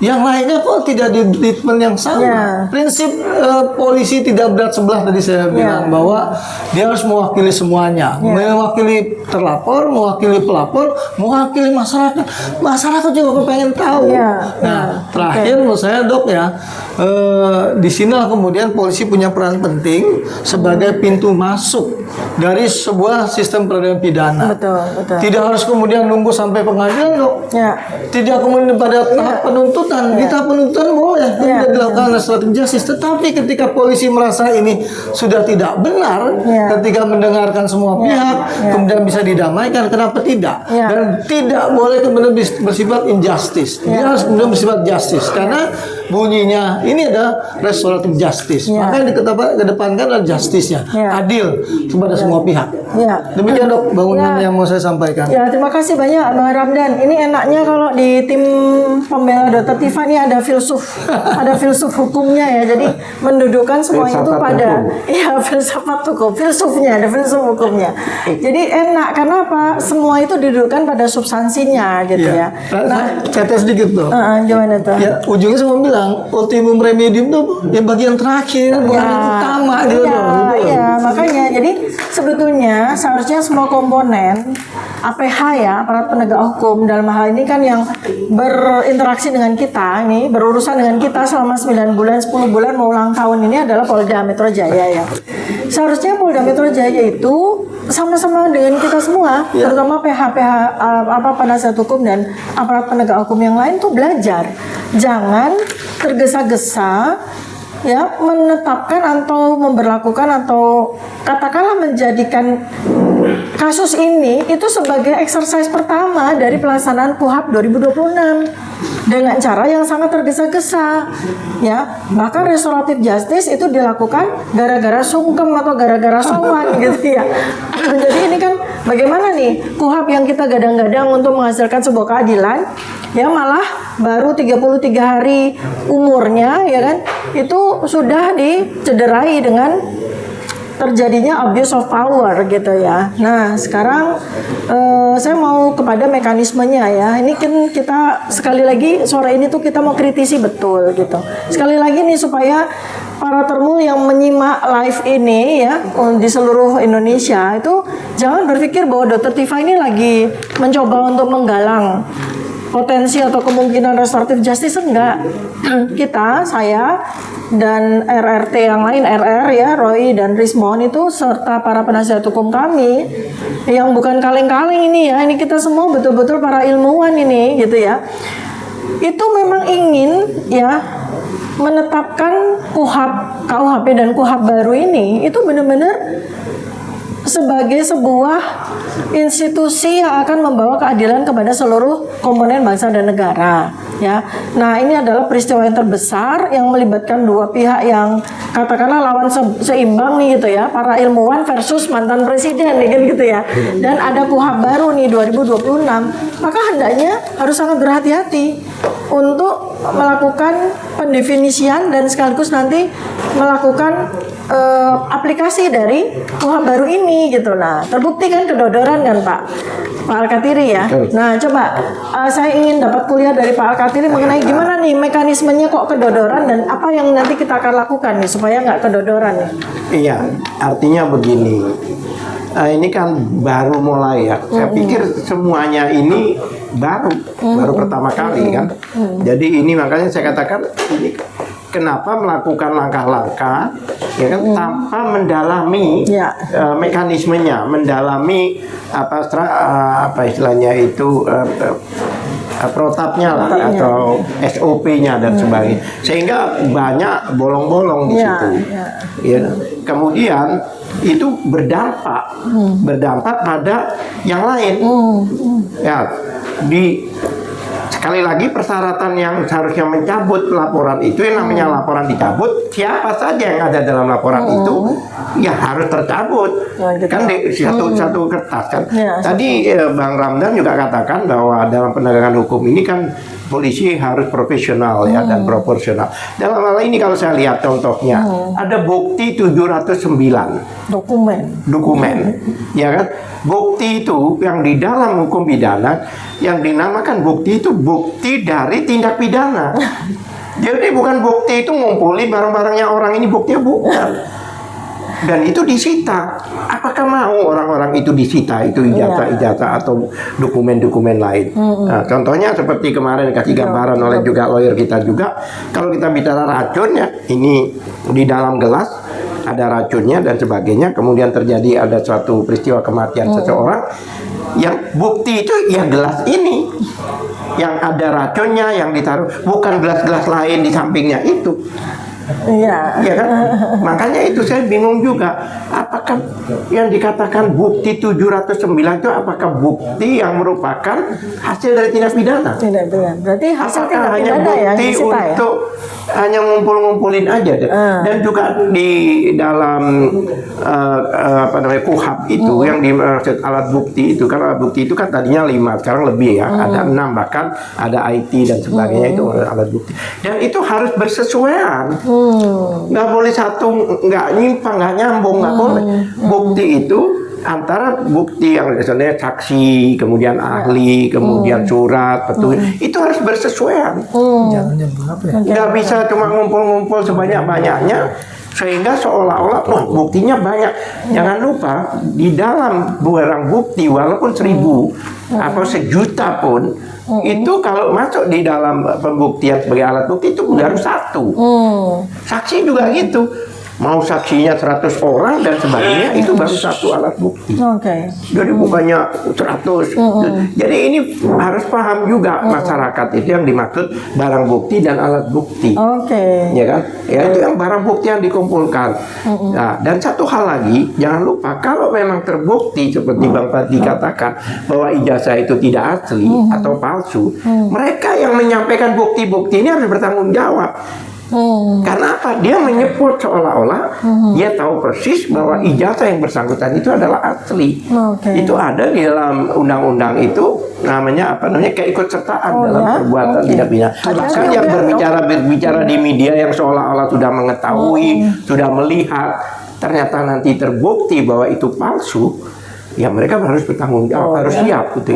yang lainnya kok tidak di treatment yang sama. Prinsip polisi tidak berat sebelah tadi saya bilang bahwa dia harus mewakili semuanya, mewakili terlapor, mewakili pelapor, mewakili masyarakat. Masyarakat juga kepengen tahu. Nah, terakhir menurut saya Dok ya, di sini kemudian polisi punya peran penting sebagai pintu masuk dari sebuah sistem peradilan pidana. Betul. Tidak harus kemudian nunggu sampai pengadilan, Dok. Tidak kemudian pada tahap penuntutan. Di tahap penuntutan boleh tidak dilakukan restoratif justice, tetapi ketika polisi merasa ini sudah tidak benar, ketika mendengarkan semua pihak, kemudian bisa didamaikan, kenapa tidak? Dan tidak boleh kemudian bersifat injustice. Dia harus kemudian bersifat justice karena bunyinya ini ada restoratif justice. Maka yang dikedepankan adalah justice-nya, adil kepada semua pihak. Demikian Dok bangunan yang mau saya sampaikan. Terima kasih banyak Bang Ramdan. Ini enaknya kalau di tim pembela Dr. Tifa ini ada filsuf, ada filsuf hukumnya ya. Jadi mendudukkan semua itu pada filsafat hukum, filsufnya, ada filsuf hukumnya. Jadi enak karena apa? Semua itu didudukkan pada substansinya gitu ya. Nah, catat sedikit Dok. Gimana tuh? Ya, ujungnya saya mau bilang ultimum remedium tuh yang bagian terakhir, bukan yang utama gitu. Makanya jadi sebetulnya seharusnya semua komponen APH ya, aparat penegak hukum dalam hal ini kan yang berinteraksi dengan kita, ini berurusan dengan kita selama 9 bulan, 10 bulan mau ulang tahun ini adalah Polda Metro Jaya ya. Seharusnya Polda Metro Jaya itu sama-sama dengan kita semua, terutama PH-PH penasihat hukum dan aparat penegak hukum yang lain tuh belajar. Jangan tergesa-gesa ya menetapkan atau memberlakukan atau katakanlah menjadikan kasus ini itu sebagai exercise pertama dari pelaksanaan KUHP 2026 dengan cara yang sangat tergesa-gesa ya. Maka restoratif justice itu dilakukan gara-gara sungkem atau gara-gara sowan gitu ya. Jadi ini kan bagaimana nih KUHP yang kita gadang-gadang untuk menghasilkan sebuah keadilan ya malah baru 33 hari umurnya ya kan itu sudah dicederai dengan terjadinya abuse of power gitu ya. Nah sekarang saya mau kepada mekanismenya ya. Ini kan kita sekali lagi sore ini tuh kita mau kritisi betul gitu. Sekali lagi nih supaya para termul yang menyimak live ini ya di seluruh Indonesia itu jangan berpikir bahwa Dr. Tifa ini lagi mencoba untuk menggalang potensi atau kemungkinan restoratif justice. Enggak. Kita, saya dan RRT yang lain, RR ya, Roy dan Rismon itu serta para penasihat hukum kami yang bukan kaleng-kaleng ini ya, ini kita semua betul-betul para ilmuwan ini gitu ya. Itu memang ingin ya menetapkan KUHP dan KUHP baru ini itu benar-benar sebagai sebuah institusi yang akan membawa keadilan kepada seluruh komponen bangsa dan negara ya. Nah ini adalah peristiwa yang terbesar yang melibatkan dua pihak yang katakanlah lawan seimbang nih gitu ya, para ilmuwan versus mantan presiden nih kan gitu ya. Dan ada KUHP baru nih 2026, maka hendaknya harus sangat berhati-hati untuk melakukan pendefinisian dan sekaligus nanti melakukan aplikasi dari KUHP baru ini gitu. Nah, terbukti kan kedodoran kan Pak Alkatiri ya. Nah, coba saya ingin dapat kuliah dari Pak Alkatiri mengenai gimana nih mekanismenya kok kedodoran dan apa yang nanti kita akan lakukan nih supaya nggak kedodoran nih. Iya, artinya begini. Ini kan baru mulai ya. Saya pikir semuanya ini baru pertama kali kan. Jadi ini makanya saya katakan ini kenapa melakukan langkah-langkah ya kan tanpa mendalami mekanismenya, mendalami apa istilahnya itu protapnya lah atau SOP-nya dan sebagainya, sehingga banyak bolong-bolong di situ. Ya. Kemudian itu berdampak pada yang lain. Ya, sekali lagi persyaratan yang seharusnya mencabut laporan itu, yang namanya laporan dicabut, siapa saja yang ada dalam laporan itu ya harus tercabut. Kan di satu kertas kan. Tadi Bang Ramdan juga katakan bahwa dalam penegakan hukum ini kan polisi harus profesional ya dan proporsional. Dalam hal ini kalau saya lihat contohnya ada bukti 709 dokumen ya kan. Bukti itu yang di dalam hukum pidana yang dinamakan bukti itu bukti dari tindak pidana. Jadi bukan bukti itu ngumpulin barang-barangnya orang ini, buktinya bukan. Dan itu disita. Apakah mau orang-orang itu disita itu ijazah atau dokumen-dokumen lain? Nah, contohnya seperti kemarin kasih gambaran oleh juga lawyer kita juga. Kalau kita bicara racun ya, ini di dalam gelas ada racunnya dan sebagainya. Kemudian terjadi ada suatu peristiwa kematian seseorang. Yang bukti itu ya gelas ini yang ada racunnya yang ditaruh, bukan gelas-gelas lain di sampingnya itu. Iya kan? Makanya itu saya bingung juga. Apakah yang dikatakan bukti 709 itu apakah bukti yang merupakan hasil dari tindak pidana? Tidak. Berarti hasil tindak hanya pidana bukti yang disita ya? untuk hanya ngumpul-ngumpulin aja deh. Dan juga di dalam KUHP itu yang dimaksud alat bukti itu, kan alat bukti itu kan tadinya 5, sekarang lebih ya, ada 6 bahkan ada IT dan sebagainya itu alat bukti. Dan itu harus bersesuaian. Nggak boleh satu nggak nyimpang, nggak nyambung, nggak boleh. Bukti itu antara bukti yang misalnya saksi, kemudian ahli, kemudian surat, petunjuk, itu harus bersesuaian. Nggak bisa cuma ngumpul-ngumpul sebanyak-banyaknya sehingga seolah-olah buktinya banyak. Jangan lupa di dalam barang bukti walaupun 1000 atau 1.000.000 pun itu kalau masuk di dalam pembuktian sebagai alat bukti itu baru 1. Saksi juga gitu. Mau saksinya 100 orang dan sebagainya itu baru 1 alat bukti. Jadi bukannya 100. Jadi ini harus paham juga masyarakat itu yang dimaksud barang bukti dan alat bukti. Ya kan? Ya itu yang barang bukti yang dikumpulkan. Nah, dan satu hal lagi, jangan lupa kalau memang terbukti seperti Bang Fadli katakan bahwa ijazah itu tidak asli atau palsu, mereka yang menyampaikan bukti-bukti ini harus bertanggung jawab. Karena apa? Dia menyebut seolah-olah dia tahu persis bahwa ijazah yang bersangkutan itu adalah asli. Itu ada di dalam undang-undang itu namanya keikutsertaan dalam perbuatan tidak pidana. Bahkan yang berbicara di media yang seolah-olah sudah mengetahui, sudah melihat, ternyata nanti terbukti bahwa itu palsu. Ya mereka harus bertanggung jawab, harus siap itu.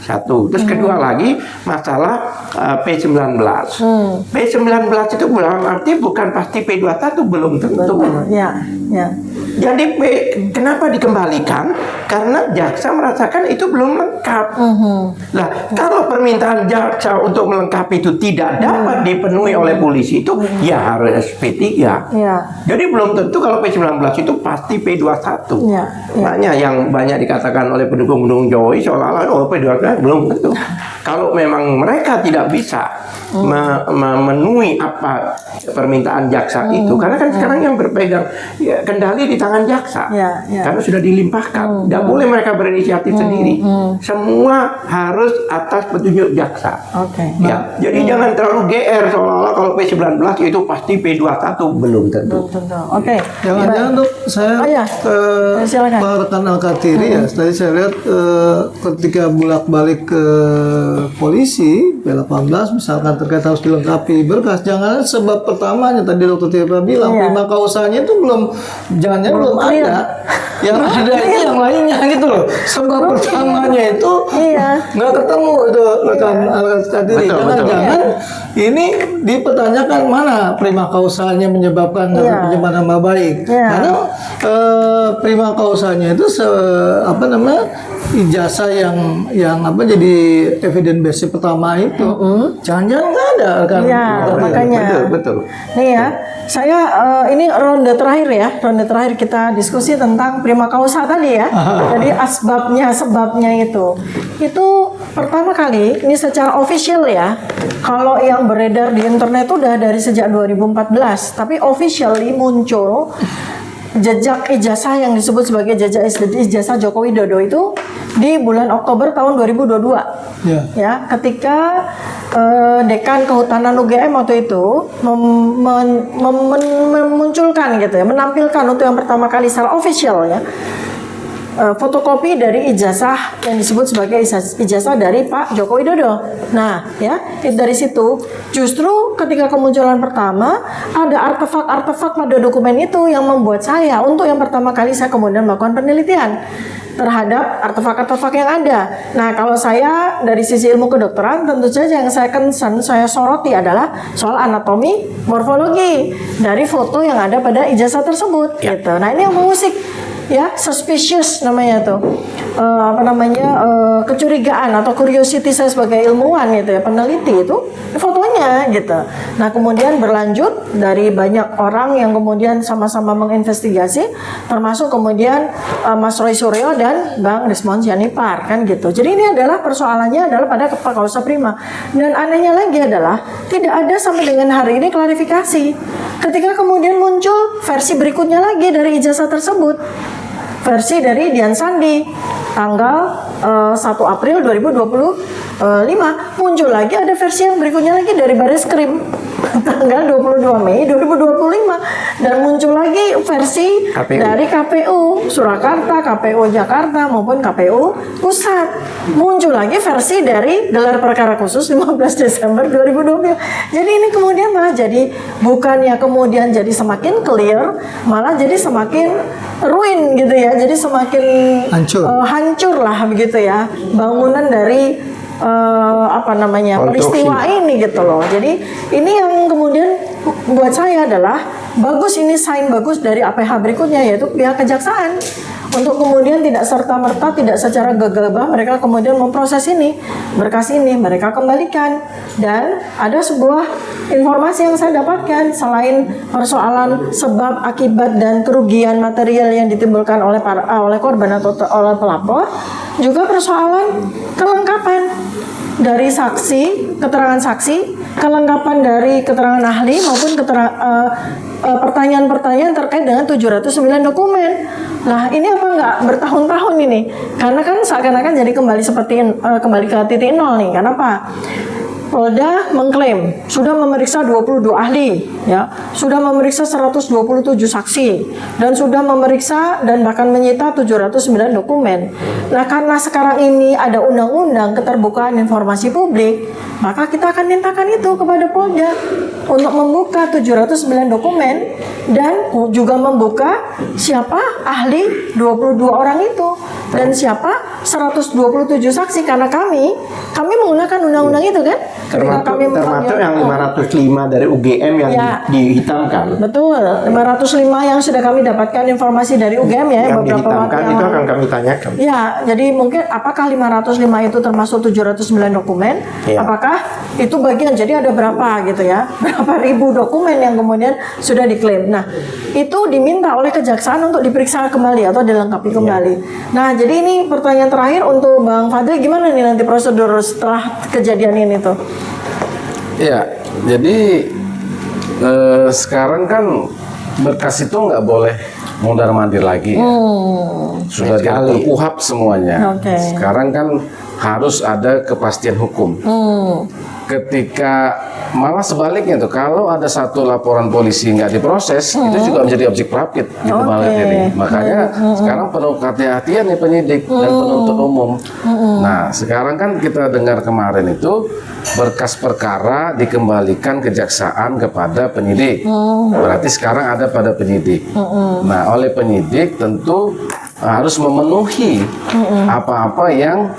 Satu. Terus kedua lagi masalah P19. P19 itu dalam arti bukan pasti P21, belum tentu. Jadi kenapa dikembalikan? Karena jaksa merasakan itu belum lengkap. Nah, kalau permintaan jaksa untuk melengkapi itu tidak dapat dipenuhi oleh polisi itu ya harus P3. Jadi belum tentu kalau P19 itu pasti P21. Makanya yang banyak dikatakan oleh pendukung-pendukung Jokowi seolah-olah P21 belum tentu. Kalau memang mereka tidak bisa memenuhi apa permintaan jaksa itu, karena kan sekarang yang berpegang kendali di tangan jaksa. Ya, ya. Karena sudah dilimpahkan. Tidak boleh mereka berinisiatif sendiri. Semua harus atas petunjuk jaksa. Oke. Ya, jadi jangan terlalu GR seolah-olah kalau P19 itu pasti P21, belum tentu. Tentu. Oke. Jangan-jangan dok, saya Oh, iya. Silakan. Pak rekan Al-Katiri ya, tadi saya lihat ketika bolak-balik ke polisi P18 misalkan terkait harus dilengkapi berkas, jangan sebab pertamanya tadi Dokter Tirta bilang Iya. prima causanya itu belum, jangan-jangan belum clear. ada, yang ada itu yang lainnya gitu loh. Sebab pertamanya itu Iya. nggak ketemu itu rekan Al-Katiri, Betul, betul. jangan-jangan ini dipertanyakan mana prima causanya menyebabkan Iya. pencemaran nama baik. Iya. Karena prima causanya itu ijazah yang jadi evidence base pertama itu jangan-jangan nggak ada kan. Iya, makanya. Betul. Nih ya, saya ini ronde terakhir kita diskusi tentang prima causa tadi ya. Jadi sebabnya itu pertama kali ini secara official ya. Kalau yang beredar di internet itu udah dari sejak 2014, tapi officially muncul jejak ijazah yang disebut sebagai jejak ijazah Joko Widodo itu di bulan Oktober tahun 2022. Ya. Ya, ketika Dekan Kehutanan UGM waktu itu memunculkan gitu ya, menampilkan untuk yang pertama kali secara official ya, fotokopi dari ijazah yang disebut sebagai ijazah dari Pak Joko Widodo. Nah, ya, dari situ justru ketika kemunculan pertama ada artefak-artefak pada dokumen itu yang membuat saya untuk yang pertama kali saya kemudian melakukan penelitian terhadap artefak-artefak yang ada. Nah, kalau saya dari sisi ilmu kedokteran tentu saja yang saya soroti adalah soal anatomi morfologi dari foto yang ada pada ijazah tersebut gitu. Nah, ini yang mengusik ya, suspicious namanya tuh, kecurigaan atau curiosity saya sebagai ilmuwan gitu ya, peneliti itu fotonya gitu. Nah, kemudian berlanjut dari banyak orang yang kemudian sama-sama menginvestigasi, termasuk kemudian Mas Roy Suryo dan Bang Desmond Sianipar kan gitu. Jadi ini adalah persoalannya adalah pada causa prima. Dan anehnya lagi adalah tidak ada sampai dengan hari ini klarifikasi. Ketika kemudian muncul versi berikutnya lagi dari ijazah tersebut, versi dari Dian Sandi tanggal 1 April 2025 muncul lagi ada versi yang berikutnya lagi dari Bareskrim tanggal 22 Mei 2025 dan muncul lagi versi KPU. dari KPU Surakarta, KPU Jakarta maupun KPU Pusat. Muncul lagi versi dari gelar perkara khusus 15 Desember 2020. Jadi ini kemudian malah jadi bukannya kemudian jadi semakin clear, malah jadi semakin ruin gitu ya. Jadi semakin hancur lah begitu ya bangunan dari peristiwa ini gitu loh. Jadi ini yang kemudian buat saya adalah bagus, ini sign bagus dari APH berikutnya yaitu pihak kejaksaan untuk kemudian tidak serta-merta, tidak secara gegabah mereka kemudian memproses ini, berkas ini mereka kembalikan. Dan ada sebuah informasi yang saya dapatkan selain persoalan sebab, akibat dan kerugian material yang ditimbulkan oleh korban atau oleh pelapor, juga persoalan kelengkapan dari saksi, keterangan saksi, kelengkapan dari keterangan ahli maupun pertanyaan-pertanyaan terkait dengan 709 dokumen. Nah, ini apa enggak bertahun-tahun ini? Karena kan seakan-akan jadi kembali ke titik nol nih. Kenapa? Polda mengklaim sudah memeriksa 22 ahli, ya, sudah memeriksa 127 saksi, dan sudah memeriksa dan bahkan menyita 709 dokumen. Nah, karena sekarang ini ada undang-undang keterbukaan informasi publik, maka kita akan mintakan itu kepada Polda untuk membuka 709 dokumen dan juga membuka siapa ahli 22 orang itu dan siapa 127 saksi, karena kami menggunakan undang-undang itu kan. Termasuk yang 505 dari UGM yang dihitamkan. Betul, 505 yang sudah kami dapatkan informasi dari UGM ya, yang beberapa dihitamkan waktu itu akan kami tanyakan. Ya, jadi mungkin apakah 505 itu termasuk 709 dokumen? Ya. Apakah itu bagian, jadi ada berapa gitu ya, berapa ribu dokumen yang kemudian sudah diklaim. Nah, itu diminta oleh kejaksaan untuk diperiksa kembali atau dilengkapi kembali. Nah, jadi ini pertanyaan terakhir untuk Bang Fadli, gimana nih nanti prosedur setelah kejadian ini tuh? Ya, jadi sekarang kan berkas itu nggak boleh mondar-mandir lagi. Ya. Sudah diatur KUHP semuanya. Oke. Sekarang kan harus ada kepastian hukum. Ketika malah sebaliknya tuh, kalau ada satu laporan polisi nggak diproses, itu juga menjadi objek pelapis gitu malah ini. Makanya sekarang perlu kehati-hatian nih penyidik dan penuntut umum. Nah, sekarang kan kita dengar kemarin itu berkas perkara dikembalikan kejaksaan kepada penyidik. Berarti sekarang ada pada penyidik. Nah, oleh penyidik tentu harus memenuhi apa-apa yang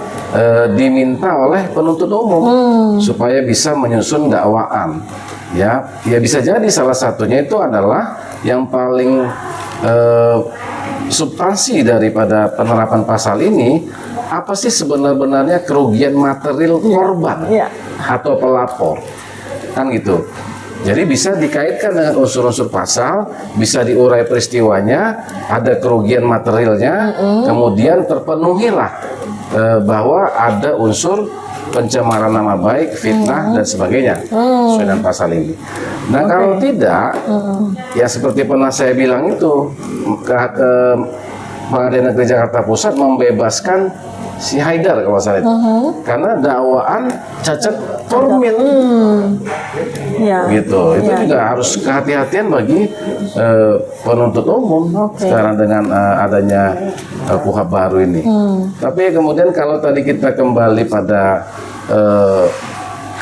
diminta oleh penuntut umum supaya bisa menyusun dakwaan. Ya bisa jadi salah satunya itu adalah yang paling substansi daripada penerapan pasal ini, apa sih sebenarnya kerugian material korban atau pelapor, kan gitu. Jadi bisa dikaitkan dengan unsur-unsur pasal, bisa diurai peristiwanya, ada kerugian materialnya, kemudian terpenuhilah bahwa ada unsur pencemaran nama baik, fitnah dan sebagainya sesuai dengan pasal ini. Nah kalau tidak, ya seperti pernah saya bilang itu, ke Pengadilan Negeri Jakarta Pusat membebaskan si Haidar kalau salah itu, karena dakwaan cacat formil. Gitu. Itu juga harus kehati-hatian bagi penuntut umum sekarang dengan adanya KUHP baru ini. Tapi kemudian kalau tadi kita kembali pada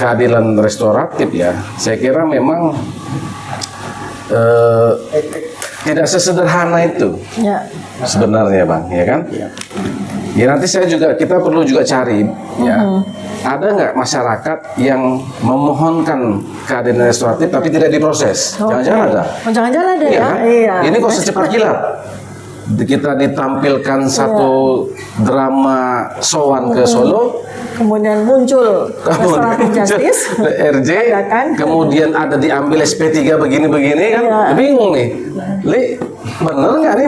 keadilan restoratif ya, saya kira memang tidak sesederhana itu sebenarnya Bang, ya kan? Ya nanti kita perlu juga cari ya, ada nggak masyarakat yang memohonkan keadilan restoratif tapi tidak diproses? Jangan-jangan ada? Jangan-jangan ada ya? Iya. Ini kok secepat kilat kita ditampilkan satu drama sowan ke Solo, kemudian muncul restoratif justice, RJ, kemudian ada diambil SP3 begini-begini kan, bingung nih, bener nggak nih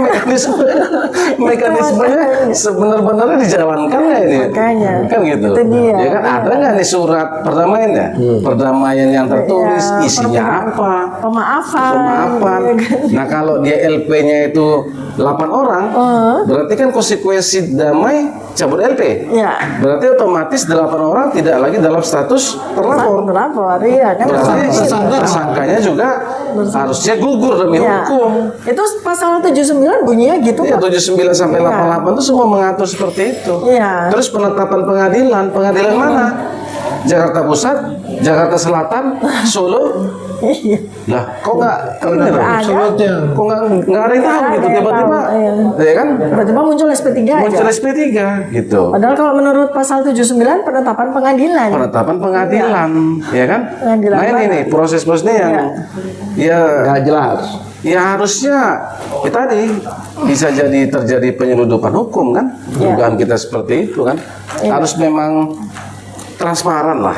mekanismenya sebenarnya dijalankan nggak ini? Makanya, kan gitu. Ya kan ada nggak nih surat perdamaiannya? Perdamaian yang tertulis isinya apa? Pemaafan. Nah kalau dia LP-nya itu 8 orang, berarti kan konsekuensi damai cabut LP. Berarti otomatis 8 orang tidak lagi dalam status terlapor. Iya kan. Berarti tersangkanya juga harusnya gugur demi hukum. Itu pasal 79 bunyinya gitu ya, 79 sampai 88 itu semua mengatur seperti itu. Terus penetapan pengadilan mana? Jakarta Pusat, Jakarta Selatan, Solo. Lah, kok nggak kok nggak ada yang tahu gitu tiba-tiba, ya kan? Tiba-tiba muncul SP3 Muncul SP3 gitu. Padahal kalau menurut pasal 79 penetapan pengadilan. Ya kan? Nah ini proses-prosesnya yang nggak jelas. Ya harusnya tadi bisa jadi terjadi penyeludupan hukum kan? Dugaan kita seperti itu kan? Harus memang transparan lah.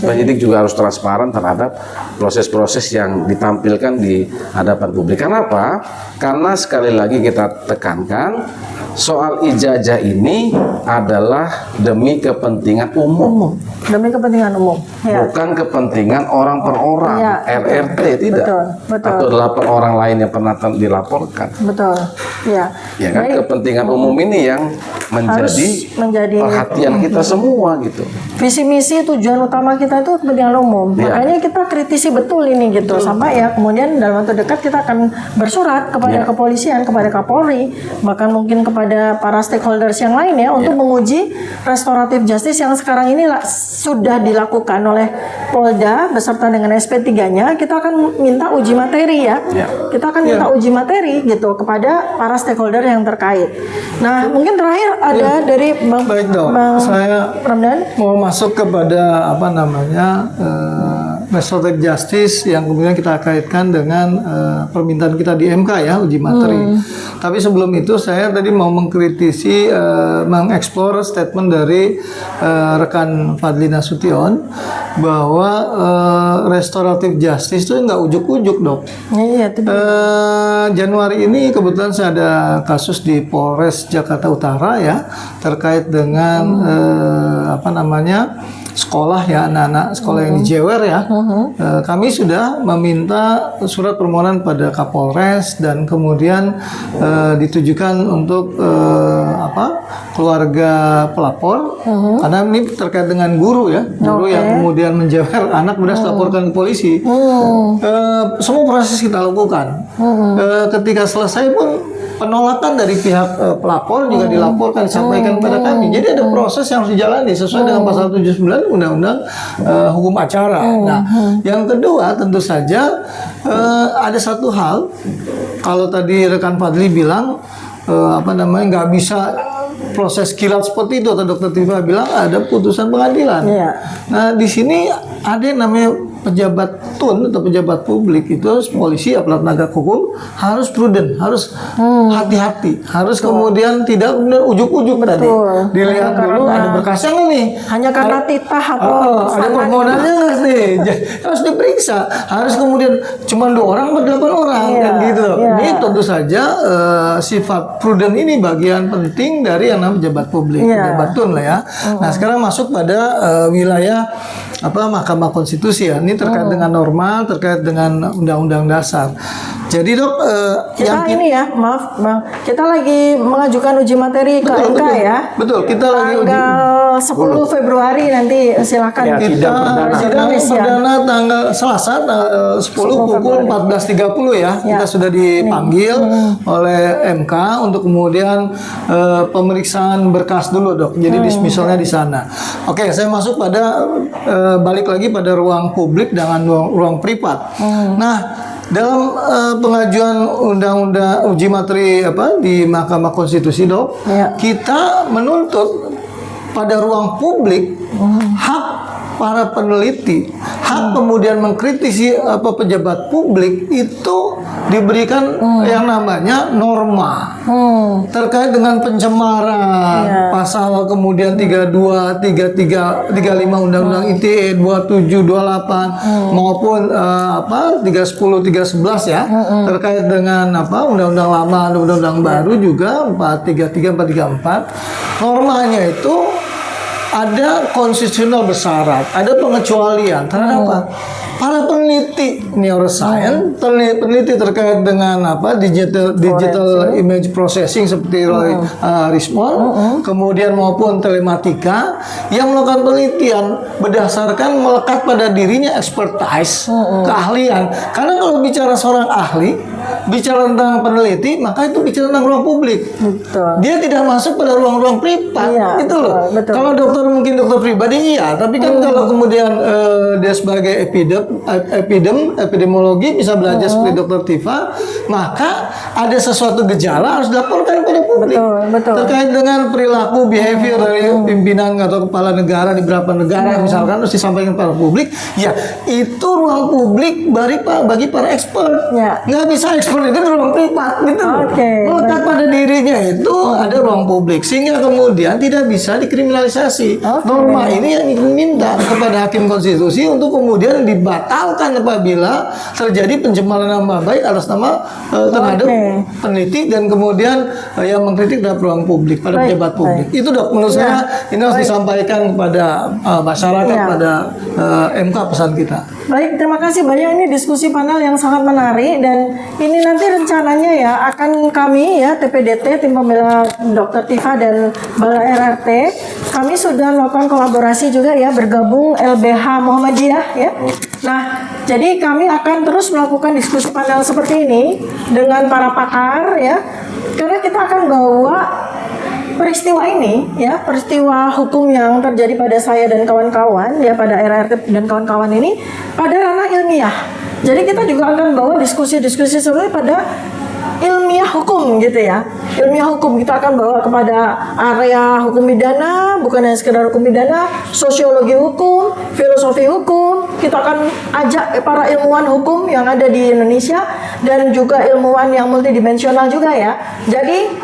Penyidik juga harus transparan terhadap proses-proses yang ditampilkan di hadapan publik. Kenapa? Karena sekali lagi kita tekankan, soal ijazah ini adalah demi kepentingan umum. Demi kepentingan umum. Bukan kepentingan orang per orang, RRT tidak. Betul. Atau 8 orang lain yang pernah dilaporkan. Betul. Ya kan kepentingan umum ini yang menjadi perhatian kita semua gitu. Visi misi tujuan utama kita itu kepentingan umum. Makanya kita kritisi betul ini gitu. Sampai kemudian dalam waktu dekat kita akan bersurat kepada kepolisian, kepada Kapolri, bahkan mungkin kepada para stakeholders yang lain untuk menguji restoratif justice yang sekarang ini sudah dilakukan oleh Polda beserta dengan SP3-nya. Kita akan minta uji materi Kita akan minta uji materi gitu kepada para stakeholder yang terkait. Nah, mungkin terakhir ada dari Bang saya Ramdan mau masuk kepada restoratif justice yang kemudian kita kaitkan dengan permintaan kita di MK uji materi. Tapi sebelum itu saya tadi mau mengkritisi, mengeksplor statement dari rekan Fadli Nasution bahwa restoratif justice itu nggak ujuk-ujuk dok. Januari ini kebetulan saya ada kasus di Polres Jakarta Utara terkait dengan sekolah ya, anak-anak sekolah yang di Jewer ya, kami sudah meminta surat permohonan pada Kapolres dan kemudian ditujukan untuk keluarga pelapor, karena ini terkait dengan guru ya, guru yang kemudian menjewer anak sudah dilaporkan ke polisi. Semua proses kita lakukan. Ketika selesai pun penolakan dari pihak pelapor juga dilaporkan, disampaikan kepada kami. Jadi ada proses yang harus dijalani sesuai dengan pasal 79 Undang-Undang Hukum Acara. Nah, yang kedua tentu saja ada satu hal, kalau tadi rekan Fadli bilang nggak bisa proses kilat seperti itu, atau Dokter Tifa bilang ada putusan pengadilan. Nah, di sini ada yang namanya pejabat TUN atau pejabat publik itu, polisi, aparat penegak hukum harus prudent, harus hati-hati, harus kemudian tidak kemudian ujuk-ujuk tadi dilihat dulu ada berkasnya nggak nih, hanya karena titah atau ada permohonannya nggak nih, harus diperiksa, harus kemudian cuma 2 orang atau 8 orang kan gitu. Ini tentu saja sifat prudent ini bagian penting dari yang namanya pejabat publik, pejabat TUN lah ya. Nah, sekarang masuk pada wilayah Mahkamah Konstitusi ya. Ini terkait dengan norma, terkait dengan Undang-Undang Dasar. Jadi Dok, kita lagi mengajukan uji materi ke MK ya. Betul, kita lagi tanggal 10 Februari nanti silakan kita sidang perdana tanggal Selasa 10 pukul 14.30 ya. Kita sudah dipanggil oleh MK untuk kemudian pemeriksaan berkas dulu Dok. Jadi dismissalnya di sana. Oke, saya masuk pada balik lagi pada ruang publik dengan ruang privat. Nah, dalam pengajuan undang-undang uji materi di Mahkamah Konstitusi Dok, kita menuntut pada ruang publik hak para peneliti, hak kemudian mengkritisi pejabat publik itu diberikan yang namanya norma terkait dengan pencemaran, pasal kemudian 32, 33, 35 Undang-Undang ITE 27, 28 maupun 310, 311 ya, terkait dengan undang-undang lama, undang-undang baru juga 433, 434. Normanya itu ada konstitusional bersyarat, ada pengecualian terhadap apa? Para peneliti neuroscience, peneliti terkait dengan digital image processing seperti Roy Rismond, kemudian maupun telematika yang melakukan penelitian berdasarkan melekat pada dirinya expertise, keahlian. Karena kalau bicara seorang ahli, bicara tentang peneliti, maka itu bicara tentang ruang publik. Dia tidak masuk pada ruang-ruang privat, gitu loh. Kalau dokter mungkin dokter pribadi tapi kan kalau kemudian dia sebagai epidemiologi bisa belajar seperti Dokter Tifa, maka ada sesuatu gejala harus dilaporkan kepada publik. Terkait dengan perilaku behavior dari pimpinan atau kepala negara di beberapa negara misalkan harus disampaikan kepada publik. Ya, itu ruang publik bagi para expert. Nggak bisa expert itu ruang privat gitu. Melekat pada dirinya itu ada ruang publik, sehingga kemudian tidak bisa dikriminalisasi. Norma ini yang diminta kepada Hakim Konstitusi untuk kemudian dibatalkan apabila terjadi pencemaran nama baik atas nama terhadap peneliti dan kemudian yang mengkritik terhadap ruang publik pada pejabat publik. Itu Dok, menurut saya ini harus disampaikan kepada masyarakat, pada MK pesan kita. Baik, terima kasih banyak. Ini diskusi panel yang sangat menarik, dan ini nanti rencananya ya akan kami TPDT, Tim Pembela Dr. Tifa dan Bala RRT, kami sudah melakukan kolaborasi juga bergabung LBH Muhammadiyah ya. Nah, jadi kami akan terus melakukan diskusi panel seperti ini dengan para pakar ya, karena kita akan bawa peristiwa ini peristiwa hukum yang terjadi pada saya dan kawan-kawan pada RRT dan kawan-kawan ini pada ranah ilmiah. Jadi kita juga akan bawa diskusi-diskusi sebenarnya pada ilmiah hukum gitu ya. Ilmiah hukum kita akan bawa kepada area hukum pidana, bukan hanya sekedar hukum pidana, sosiologi hukum, filosofi hukum. Kita akan ajak para ilmuwan hukum yang ada di Indonesia dan juga ilmuwan yang multidimensional juga ya. Jadi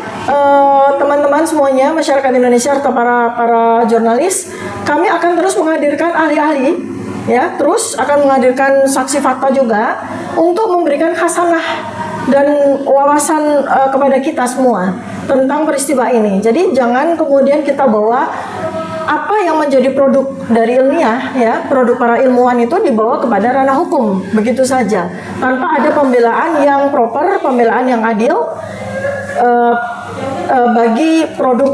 teman-teman semuanya, masyarakat Indonesia serta para jurnalis, kami akan terus menghadirkan ahli-ahli terus akan menghadirkan saksi fakta juga untuk memberikan khasanah dan wawasan kepada kita semua tentang peristiwa ini. Jadi jangan kemudian kita bawa apa yang menjadi produk dari ilmiah ya, produk para ilmuwan itu dibawa kepada ranah hukum begitu saja tanpa ada pembelaan yang proper, pembelaan yang adil bagi produk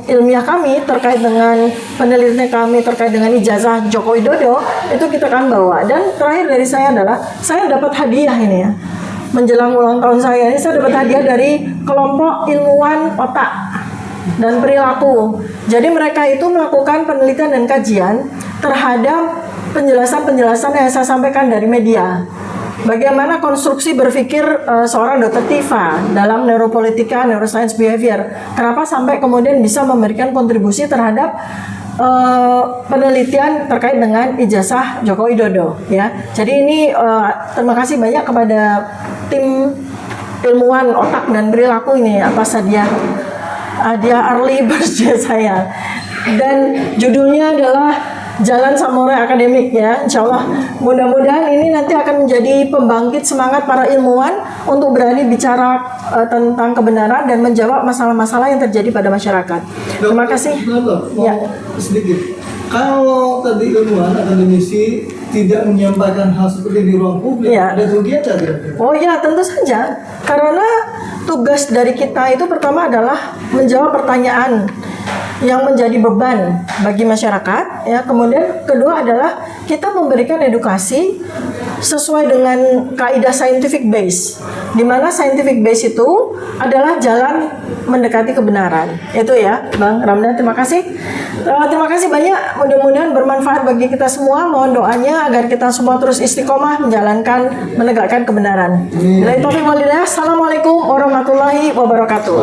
ilmiah kami terkait dengan penelitian kami terkait dengan ijazah Joko Widodo itu kita akan bawa. Dan terakhir dari saya adalah saya dapat hadiah ini ya, menjelang ulang tahun saya ini saya dapat hadiah dari kelompok ilmuwan otak dan perilaku. Jadi mereka itu melakukan penelitian dan kajian terhadap penjelasan-penjelasan yang saya sampaikan dari media. Bagaimana konstruksi berpikir seorang Dr. Tifa dalam neuropolitika, neuroscience behavior. Kenapa sampai kemudian bisa memberikan kontribusi terhadap penelitian terkait dengan ijazah Joko Widodo ya. Jadi ini terima kasih banyak kepada tim ilmuwan otak dan perilaku ini atas hadiah early birthday saya. Dan judulnya adalah Jalan Samurai Akademik ya. Insya Allah mudah-mudahan ini nanti akan menjadi pembangkit semangat para ilmuwan untuk berani bicara tentang kebenaran dan menjawab masalah-masalah yang terjadi pada masyarakat. Terima kasih. Ya. Sedikit. Kalau tadi ilmuwan akademisi tidak menyampaikan hal seperti di ruang publik, Ya. ada kerugian tidak? Oh ya, tentu saja. Karena tugas dari kita itu pertama adalah menjawab pertanyaan yang menjadi beban bagi masyarakat ya. Kemudian kedua adalah kita memberikan edukasi sesuai dengan kaidah scientific base, di mana scientific base itu adalah jalan mendekati kebenaran. Itu ya Bang Ramdan, terima kasih. Terima kasih banyak, mudah-mudahan bermanfaat bagi kita semua. Mohon doanya agar kita semua terus istiqomah menjalankan, menegakkan kebenaran. Assalamualaikum warahmatullahi wabarakatuh.